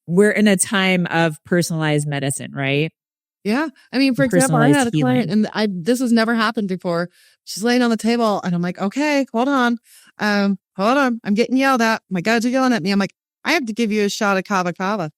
we're in a time of personalized medicine, right? Yeah. I mean, for example, I had a client and this has never happened before. She's laying on the table and I'm like, okay, hold on. I'm getting yelled at. My guys are yelling at me. I'm like, I have to give you a shot of kava kava.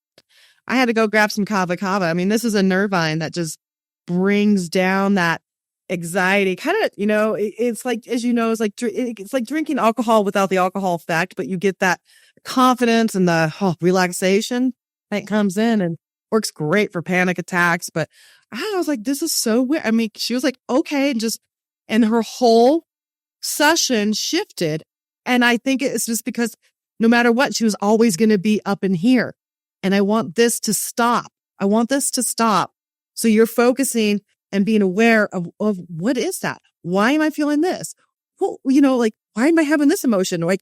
I had to go grab some kava kava. I mean, this is a nervine that just brings down that anxiety. Kind of, it's like, as you know, it's like drinking alcohol without the alcohol effect, but you get that confidence and the relaxation that comes in and works great for panic attacks. But I was like, this is so weird. I mean, she was like, okay. And her whole session shifted. And I think it's just because no matter what, she was always going to be up in here. And I want this to stop. So you're focusing and being aware of what is that? Why am I feeling this? Well, like, why am I having this emotion? Like,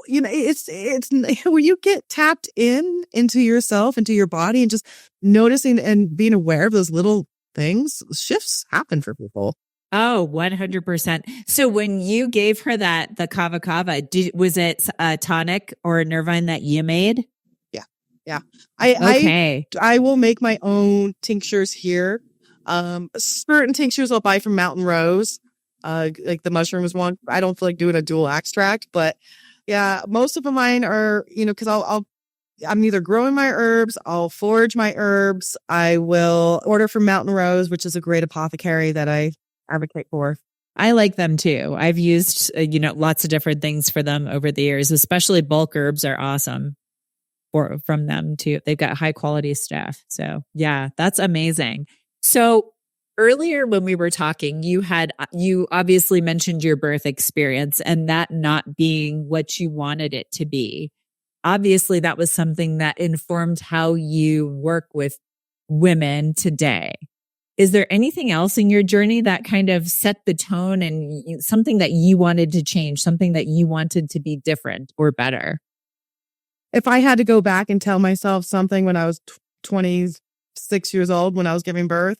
it's where you get tapped into yourself, into your body, and just noticing and being aware of those little things. Shifts happen for people. Oh, 100%. So when you gave her the kava kava, was it a tonic or a nervine that you made? Yeah. I will make my own tinctures here. Certain tinctures I'll buy from Mountain Rose, like the mushrooms one. I don't feel like doing a dual extract, but yeah, most of mine are, because I'm either growing my herbs, I'll forage my herbs. I will order from Mountain Rose, which is a great apothecary that I advocate for. I like them too. I've used, lots of different things for them over the years, especially bulk herbs are awesome from them too. They've got high quality stuff. So yeah, that's amazing. So earlier when we were talking, you obviously mentioned your birth experience and that not being what you wanted it to be. Obviously, that was something that informed how you work with women today. Is there anything else in your journey that kind of set the tone and something that you wanted to change, something that you wanted to be different or better? If I had to go back and tell myself something when I was 26 years old, when I was giving birth,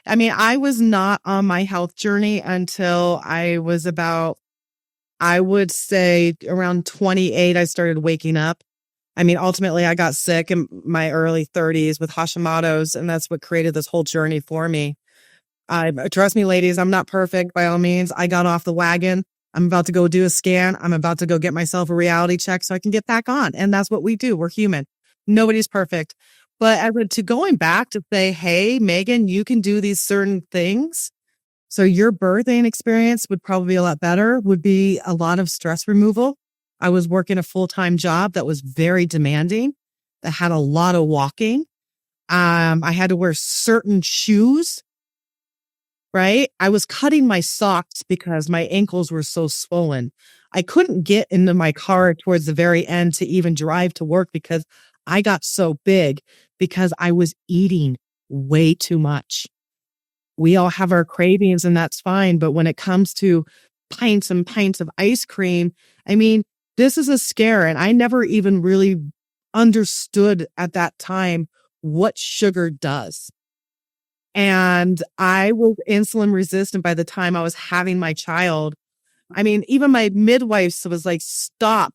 I mean, I was not on my health journey until I was about, I would say around 28, I started waking up. I mean, ultimately, I got sick in my early 30s with Hashimoto's, and that's what created this whole journey for me. Trust me, ladies, I'm not perfect by all means. I got off the wagon. I'm about to go do a scan. I'm about to go get myself a reality check so I can get back on. And that's what we do. We're human. Nobody's perfect. But to going back to say, hey, Megan, you can do these certain things. So your birthing experience would probably be a lot better, would be a lot of stress removal. I was working a full-time job that was very demanding, that had a lot of walking. I had to wear certain shoes, right? I was cutting my socks because my ankles were so swollen. I couldn't get into my car towards the very end to even drive to work because I got so big because I was eating way too much. We all have our cravings and that's fine. But when it comes to pints and pints of ice cream, I mean, this is a scare. And I never even really understood at that time what sugar does. And I was insulin resistant by the time I was having my child. I mean, even my midwife was like, stop.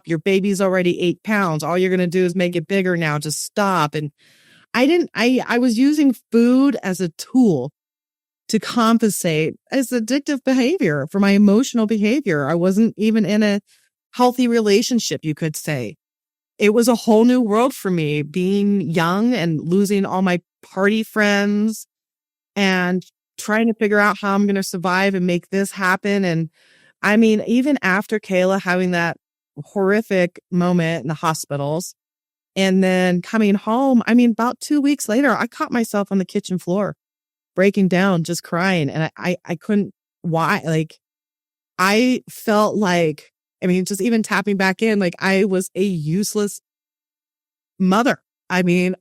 Your baby's already 8 pounds. All you're going to do is make it bigger now. Just stop. And I was using food as a tool to compensate as addictive behavior for my emotional behavior. I wasn't even in a healthy relationship, you could say. It was a whole new world for me, being young and losing all my party friends and trying to figure out how I'm going to survive and make this happen. And I mean, even after Kayla having that horrific moment in the hospitals and then coming home, I mean, about 2 weeks later, I caught myself on the kitchen floor, breaking down, just crying. And I couldn't, why? Like, I felt like, I mean, just even tapping back in, like I was a useless mother. I mean,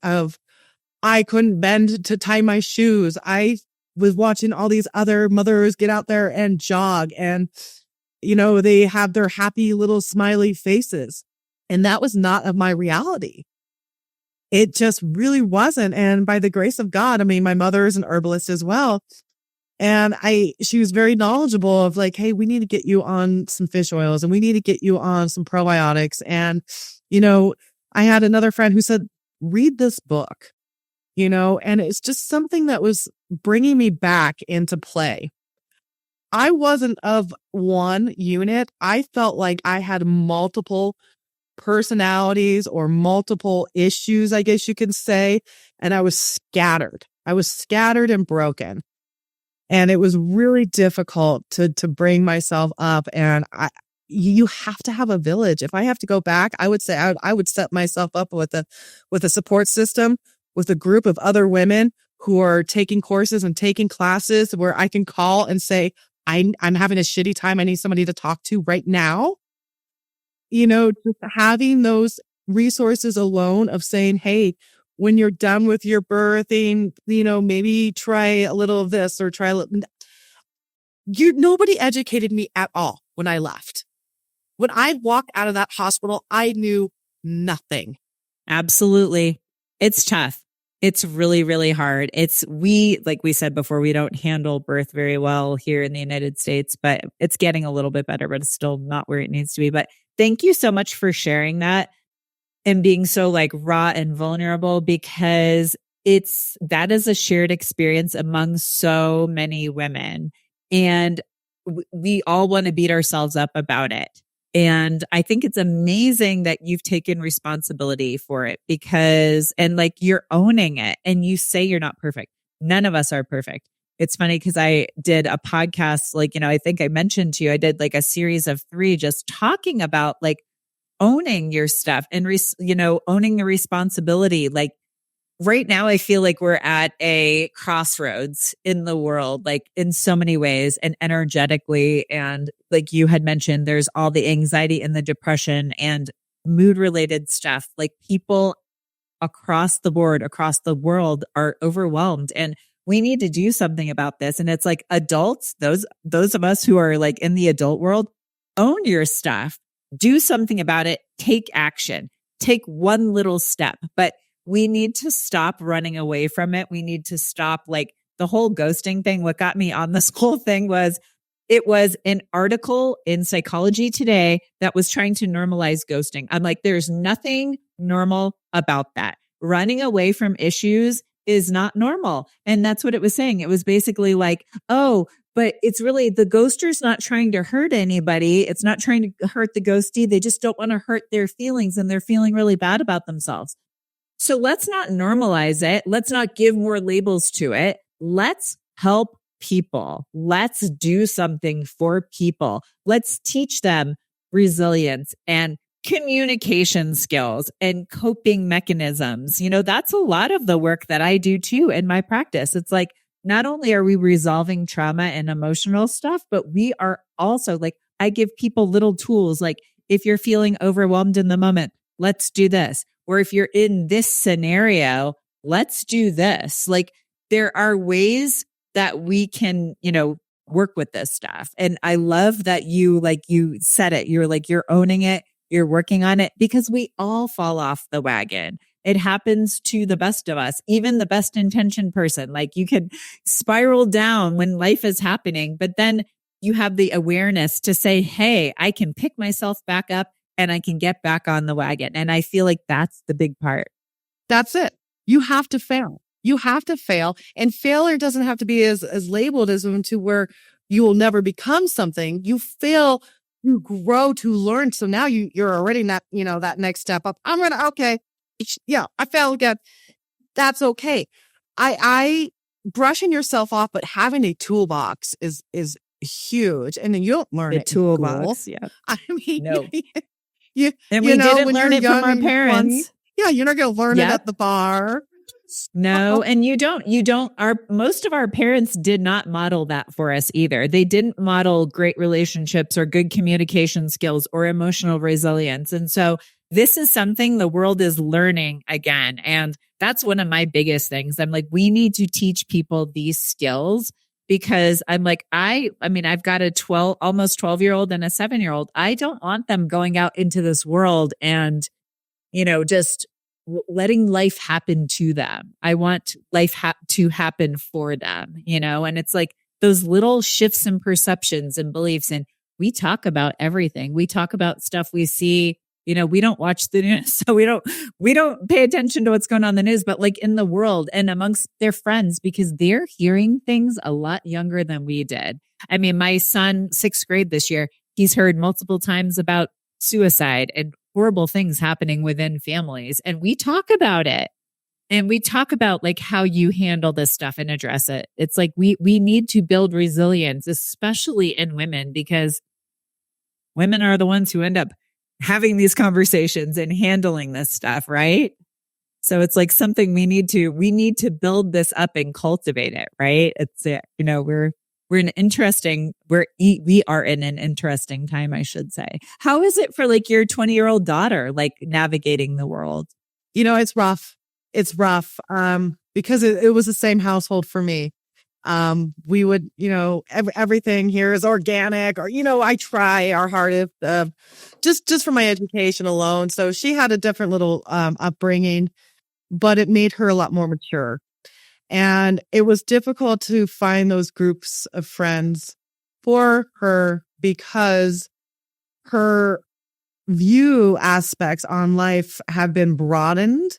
I couldn't bend to tie my shoes. I was watching all these other mothers get out there and jog and, you know, they have their happy little smiley faces. And that was not of my reality. It just really wasn't. And by the grace of God, I mean, my mother is an herbalist as well. And she was very knowledgeable of like, hey, we need to get you on some fish oils and we need to get you on some probiotics. And, you know, I had another friend who said, read this book, you know, and it's just something that was bringing me back into play. I wasn't of one unit. I felt like I had multiple personalities or multiple issues, I guess you could say. And I was scattered. And broken. And it was really difficult to bring myself up. And you have to have a village. If I have to go back, I would say I would set myself up with a support system, with a group of other women who are taking courses and taking classes where I can call and say, I'm having a shitty time. I need somebody to talk to right now. You know, just having those resources alone of saying, hey, when you're done with your birthing, you know, maybe try a little of this or try a little. Nobody educated me at all when I left. When I walked out of that hospital, I knew nothing. Absolutely. It's tough. It's really, really hard. Like we said before, we don't handle birth very well here in the United States, but it's getting a little bit better, but it's still not where it needs to be. But thank you so much for sharing that and being so like raw and vulnerable, because that is a shared experience among so many women. And we all want to beat ourselves up about it. And I think it's amazing that you've taken responsibility for it and like you're owning it and you say you're not perfect. None of us are perfect. It's funny because I did a podcast, like, you know, I think I mentioned to you, I did like a series of 3 just talking about like owning your stuff and, owning the responsibility. Like right now, I feel like we're at a crossroads in the world, like in so many ways and energetically. And like you had mentioned, there's all the anxiety and the depression and mood related stuff. Like people across the board, across the world are overwhelmed, and we need to do something about this. And it's like adults, those of us who are like in the adult world, own your stuff, do something about it, take action, take one little step. But we need to stop running away from it. We need to stop like the whole ghosting thing. What got me on this whole thing was it was an article in Psychology Today that was trying to normalize ghosting. I'm like, there's nothing normal about that. Running away from issues is not normal. And that's what it was saying. It was basically like, oh, but it's really the ghoster's not trying to hurt anybody. It's not trying to hurt the ghostie. They just don't want to hurt their feelings and they're feeling really bad about themselves. So let's not normalize it. Let's not give more labels to it. Let's help people. Let's do something for people. Let's teach them resilience and communication skills and coping mechanisms. That's a lot of the work that I do too in my practice. It's like, not only are we resolving trauma and emotional stuff, but we are also like, I give people little tools. Like if you're feeling overwhelmed in the moment, let's do this. Or if you're in this scenario, let's do this. Like there are ways that we can, work with this stuff. And I love that you said it. You're owning it. You're working on it because we all fall off the wagon. It happens to the best of us, even the best intentioned person. Like you could spiral down when life is happening, but then you have the awareness to say, hey, I can pick myself back up and I can get back on the wagon. And I feel like that's the big part. That's it. You have to fail. You have to fail. And failure doesn't have to be as labeled as to where you will never become something. You fail, you grow to learn. So now you're already not, that next step up. Okay. Yeah, I failed again. That's okay. I brushing yourself off, but having a toolbox is huge. And then you don't learn it. Toolbox. Yeah. I mean, no. We didn't learn it from our parents. You're not going to learn it at the bar. No, and you don't, most of our parents did not model that for us either. They didn't model great relationships or good communication skills or emotional resilience. And so this is something the world is learning again. And that's one of my biggest things. I'm like, we need to teach people these skills because I'm like, I've got a almost 12-year-old and a 7-year-old. I don't want them going out into this world and, just letting life happen to them. I want life to happen for them, and it's like those little shifts in perceptions and beliefs. And we talk about everything. We talk about stuff we see, we don't watch the news. So we don't pay attention to what's going on in the news, but like in the world and amongst their friends, because they're hearing things a lot younger than we did. I mean, my son, 6th grade this year, he's heard multiple times about suicide and horrible things happening within families. And we talk about it. And we talk about like how you handle this stuff and address it. It's like we need to build resilience, especially in women, because women are the ones who end up having these conversations and handling this stuff, right? So it's like something we need to build this up and cultivate it, right? It's we are in an interesting time, I should say. How is it for like your 20-year-old daughter, like navigating the world? It's rough. It's rough. Because it was the same household for me. We would, everything here is organic or, I try our hardest, just for my education alone. So she had a different little, upbringing, but it made her a lot more mature. And it was difficult to find those groups of friends for her because her view aspects on life have been broadened.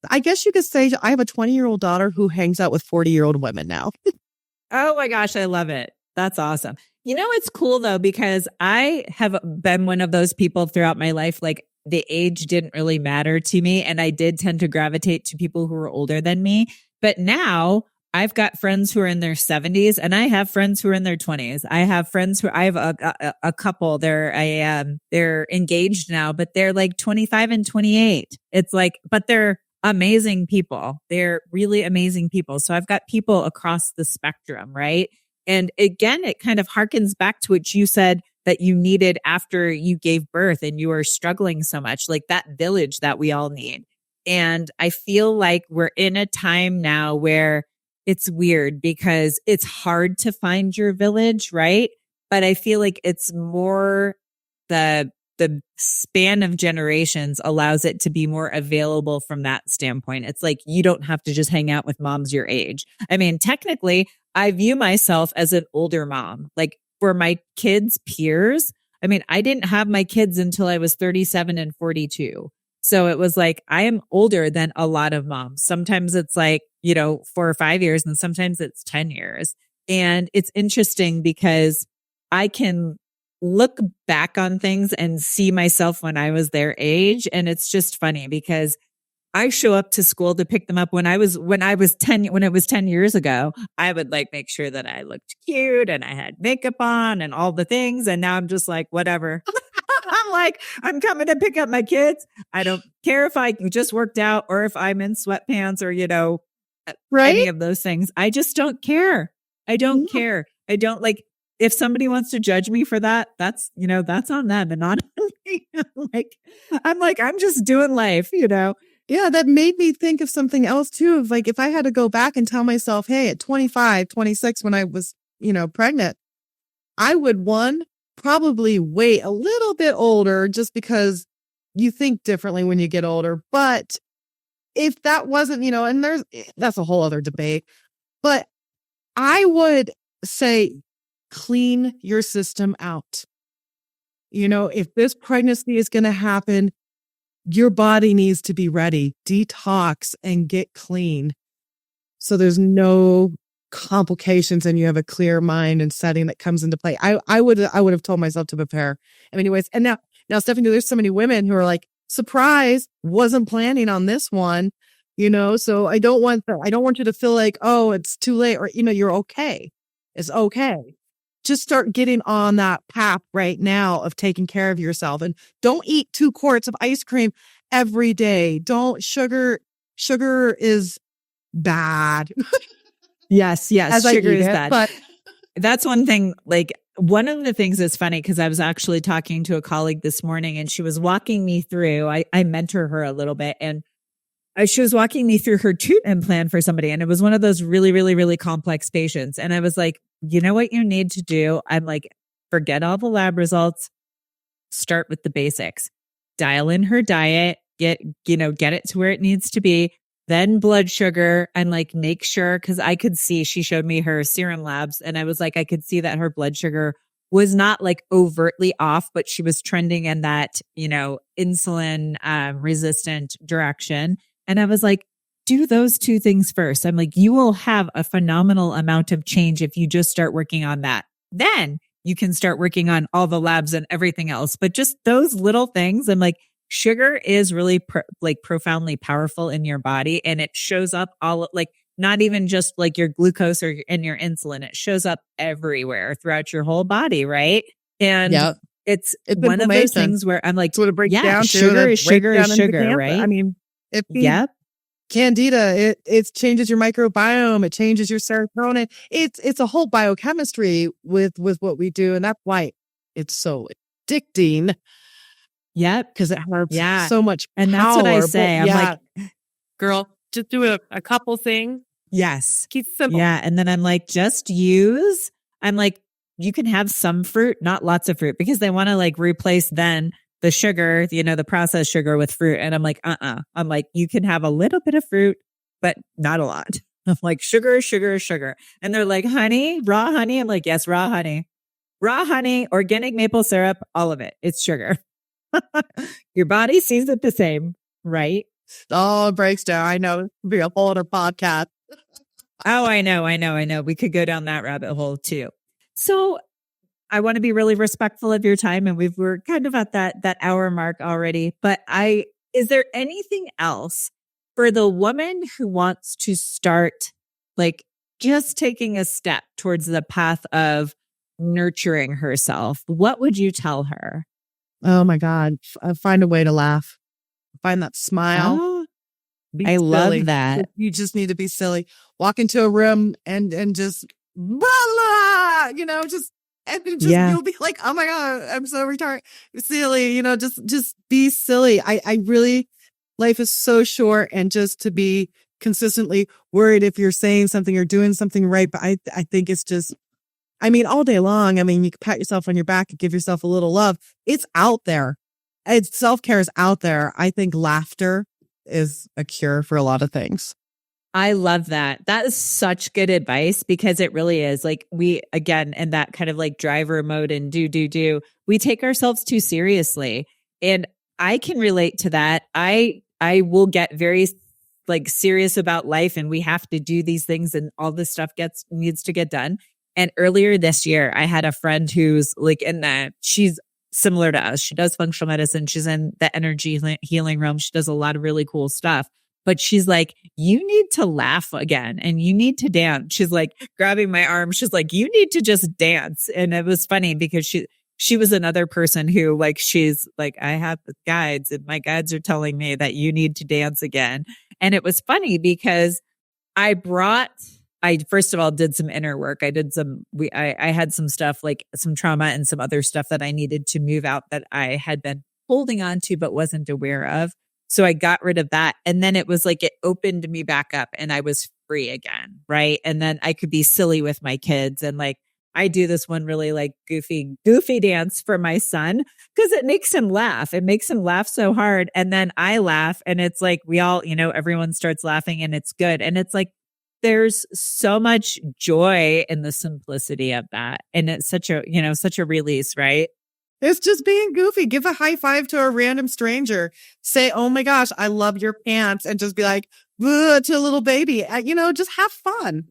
I guess you could say I have a 20-year-old daughter who hangs out with 40-year-old women now. Oh my gosh, I love it. That's awesome. It's cool though, because I have been one of those people throughout my life, like the age didn't really matter to me. And I did tend to gravitate to people who were older than me. But now I've got friends who are in their 70s and I have friends who are in their 20s. I have friends I have a couple, they're engaged now, but they're like 25 and 28. It's like, but they're amazing people. They're really amazing people. So I've got people across the spectrum, right? And again, it kind of harkens back to what you said that you needed after you gave birth and you were struggling so much, like that village that we all need. And I feel like we're in a time now where it's weird because it's hard to find your village, right? But I feel like it's more the span of generations allows it to be more available from that standpoint. It's like you don't have to just hang out with moms your age. I mean, technically, I view myself as an older mom. Like for my kids' peers, I mean, I didn't have my kids until I was 37 and 42. So it was like, I am older than a lot of moms. Sometimes it's like, 4 or 5 years and sometimes it's 10 years. And it's interesting because I can look back on things and see myself when I was their age. And it's just funny because I show up to school to pick them up when it was 10 years ago. I would like make sure that I looked cute and I had makeup on and all the things. And now I'm just like, whatever. I'm like, I'm coming to pick up my kids. I don't care if I just worked out or if I'm in sweatpants or, any of those things. I just don't care. I don't care. I don't like, if somebody wants to judge me for that, that's on them and not on me. I'm just doing life, Yeah, that made me think of something else too. Of like, if I had to go back and tell myself, hey, at 25, 26, when I was, pregnant, I would probably wait a little bit older just because you think differently when you get older. But if that wasn't, and that's a whole other debate, but I would say clean your system out. If this pregnancy is going to happen, your body needs to be ready, detox and get clean. So there's no complications and you have a clear mind and setting that comes into play. I would have told myself to prepare. Anyways, and now Stephanie, there's so many women who are like, surprise, wasn't planning on this one, so I don't want you to feel like, oh, it's too late or, you're okay. It's okay. Just start getting on that path right now of taking care of yourself and don't eat 2 quarts of ice cream every day. Sugar is bad. Yes. Sugar is bad. But that's one thing, like one of the things that's funny because I was actually talking to a colleague this morning and she was walking me through, I mentor her a little bit and she was walking me through her treatment plan for somebody. And it was one of those really, really, really complex patients. And I was like, you know what you need to do? I'm like, forget all the lab results. Start with the basics. Dial in her diet, get it to where it needs to be. Then blood sugar and like make sure, because I could see, she showed me her serum labs and I was like, I could see that her blood sugar was not like overtly off, but she was trending in that, insulin resistant direction. And I was like, do those 2 things first. I'm like, you will have a phenomenal amount of change if you just start working on that. Then you can start working on all the labs and everything else. But just those little things, I'm like, sugar is really profoundly powerful in your body. And it shows up not even just like your glucose and your insulin. It shows up everywhere throughout your whole body. Right. And it's one of those things where I'm like, that's what it breaks down to. Sugar is sugar, right? I mean, Candida, it changes your microbiome, it changes your serotonin. It's a whole biochemistry with what we do, and that's why it's so addicting. Yep, because it has so much power. And that's what I say. I'm like, girl, just do a couple things. Yes, keep it simple. Yeah, and then I'm like, I'm like, you can have some fruit, not lots of fruit, because they want to like replace then the sugar, the processed sugar with fruit. And I'm like, I'm like, you can have a little bit of fruit, but not a lot. I'm like, sugar. And they're like, honey, raw honey. I'm like, yes, raw honey, organic maple syrup, all of it. It's sugar. Your body sees it the same, right? Oh, it breaks down. I know. It'll be a whole other podcast. Oh, I know. We could go down that rabbit hole too. So I want to be really respectful of your time. And we're kind of at that hour mark already. But is there anything else for the woman who wants to start like just taking a step towards the path of nurturing herself? What would you tell her? Oh my God. Find a way to laugh. Find that smile. Oh, I love that. You just need to be silly. Walk into a room and just blah, blah, you'll be like, oh my God, I'm so retarded. Silly, just be silly. I really, life is so short, and just to be consistently worried if you're saying something or doing something right. But I think it's just, all day long, you can pat yourself on your back and give yourself a little love. It's out there. Self-care is out there. I think laughter is a cure for a lot of things. I love that. That is such good advice, because it really is like we, again, in that kind of like driver mode and do, we take ourselves too seriously. And I can relate to that. I will get very like serious about life, and we have to do these things and all this stuff needs to get done. And earlier this year, I had a friend who's like she's similar to us. She does functional medicine. She's in the energy healing realm. She does a lot of really cool stuff. But she's like, you need to laugh again and you need to dance. She's like grabbing my arm. She's like, you need to just dance. And it was funny because she was another person who like, she's like, I have guides and my guides are telling me that you need to dance again. And it was funny because I first of all did some inner work. I had some stuff like some trauma and some other stuff that I needed to move out that I had been holding on to, but wasn't aware of. So I got rid of that. And then it was like, it opened me back up and I was free again. Right. And then I could be silly with my kids. And like, I do this one really like goofy dance for my son because it makes him laugh. It makes him laugh so hard. And then I laugh and it's like, we all, everyone starts laughing and it's good. And it's like, there's so much joy in the simplicity of that. And it's such a release, right? It's just being goofy. Give a high five to a random stranger. Say, oh my gosh, I love your pants. And just be like, to a little baby. Just have fun.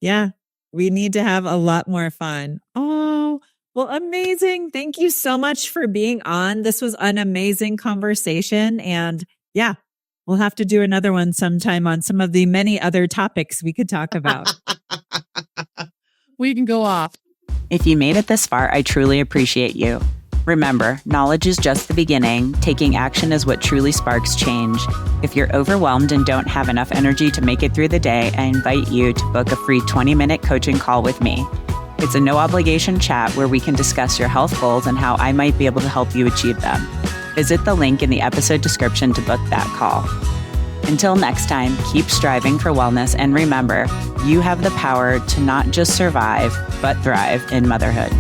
Yeah. We need to have a lot more fun. Oh, well, amazing. Thank you so much for being on. This was an amazing conversation. And yeah, we'll have to do another one sometime on some of the many other topics we could talk about. We can go off. If you made it this far, I truly appreciate you. Remember, knowledge is just the beginning. Taking action is what truly sparks change. If you're overwhelmed and don't have enough energy to make it through the day, I invite you to book a free 20-minute coaching call with me. It's a no-obligation chat where we can discuss your health goals and how I might be able to help you achieve them. Visit the link in the episode description to book that call. Until next time, keep striving for wellness and remember, you have the power to not just survive, but thrive in motherhood.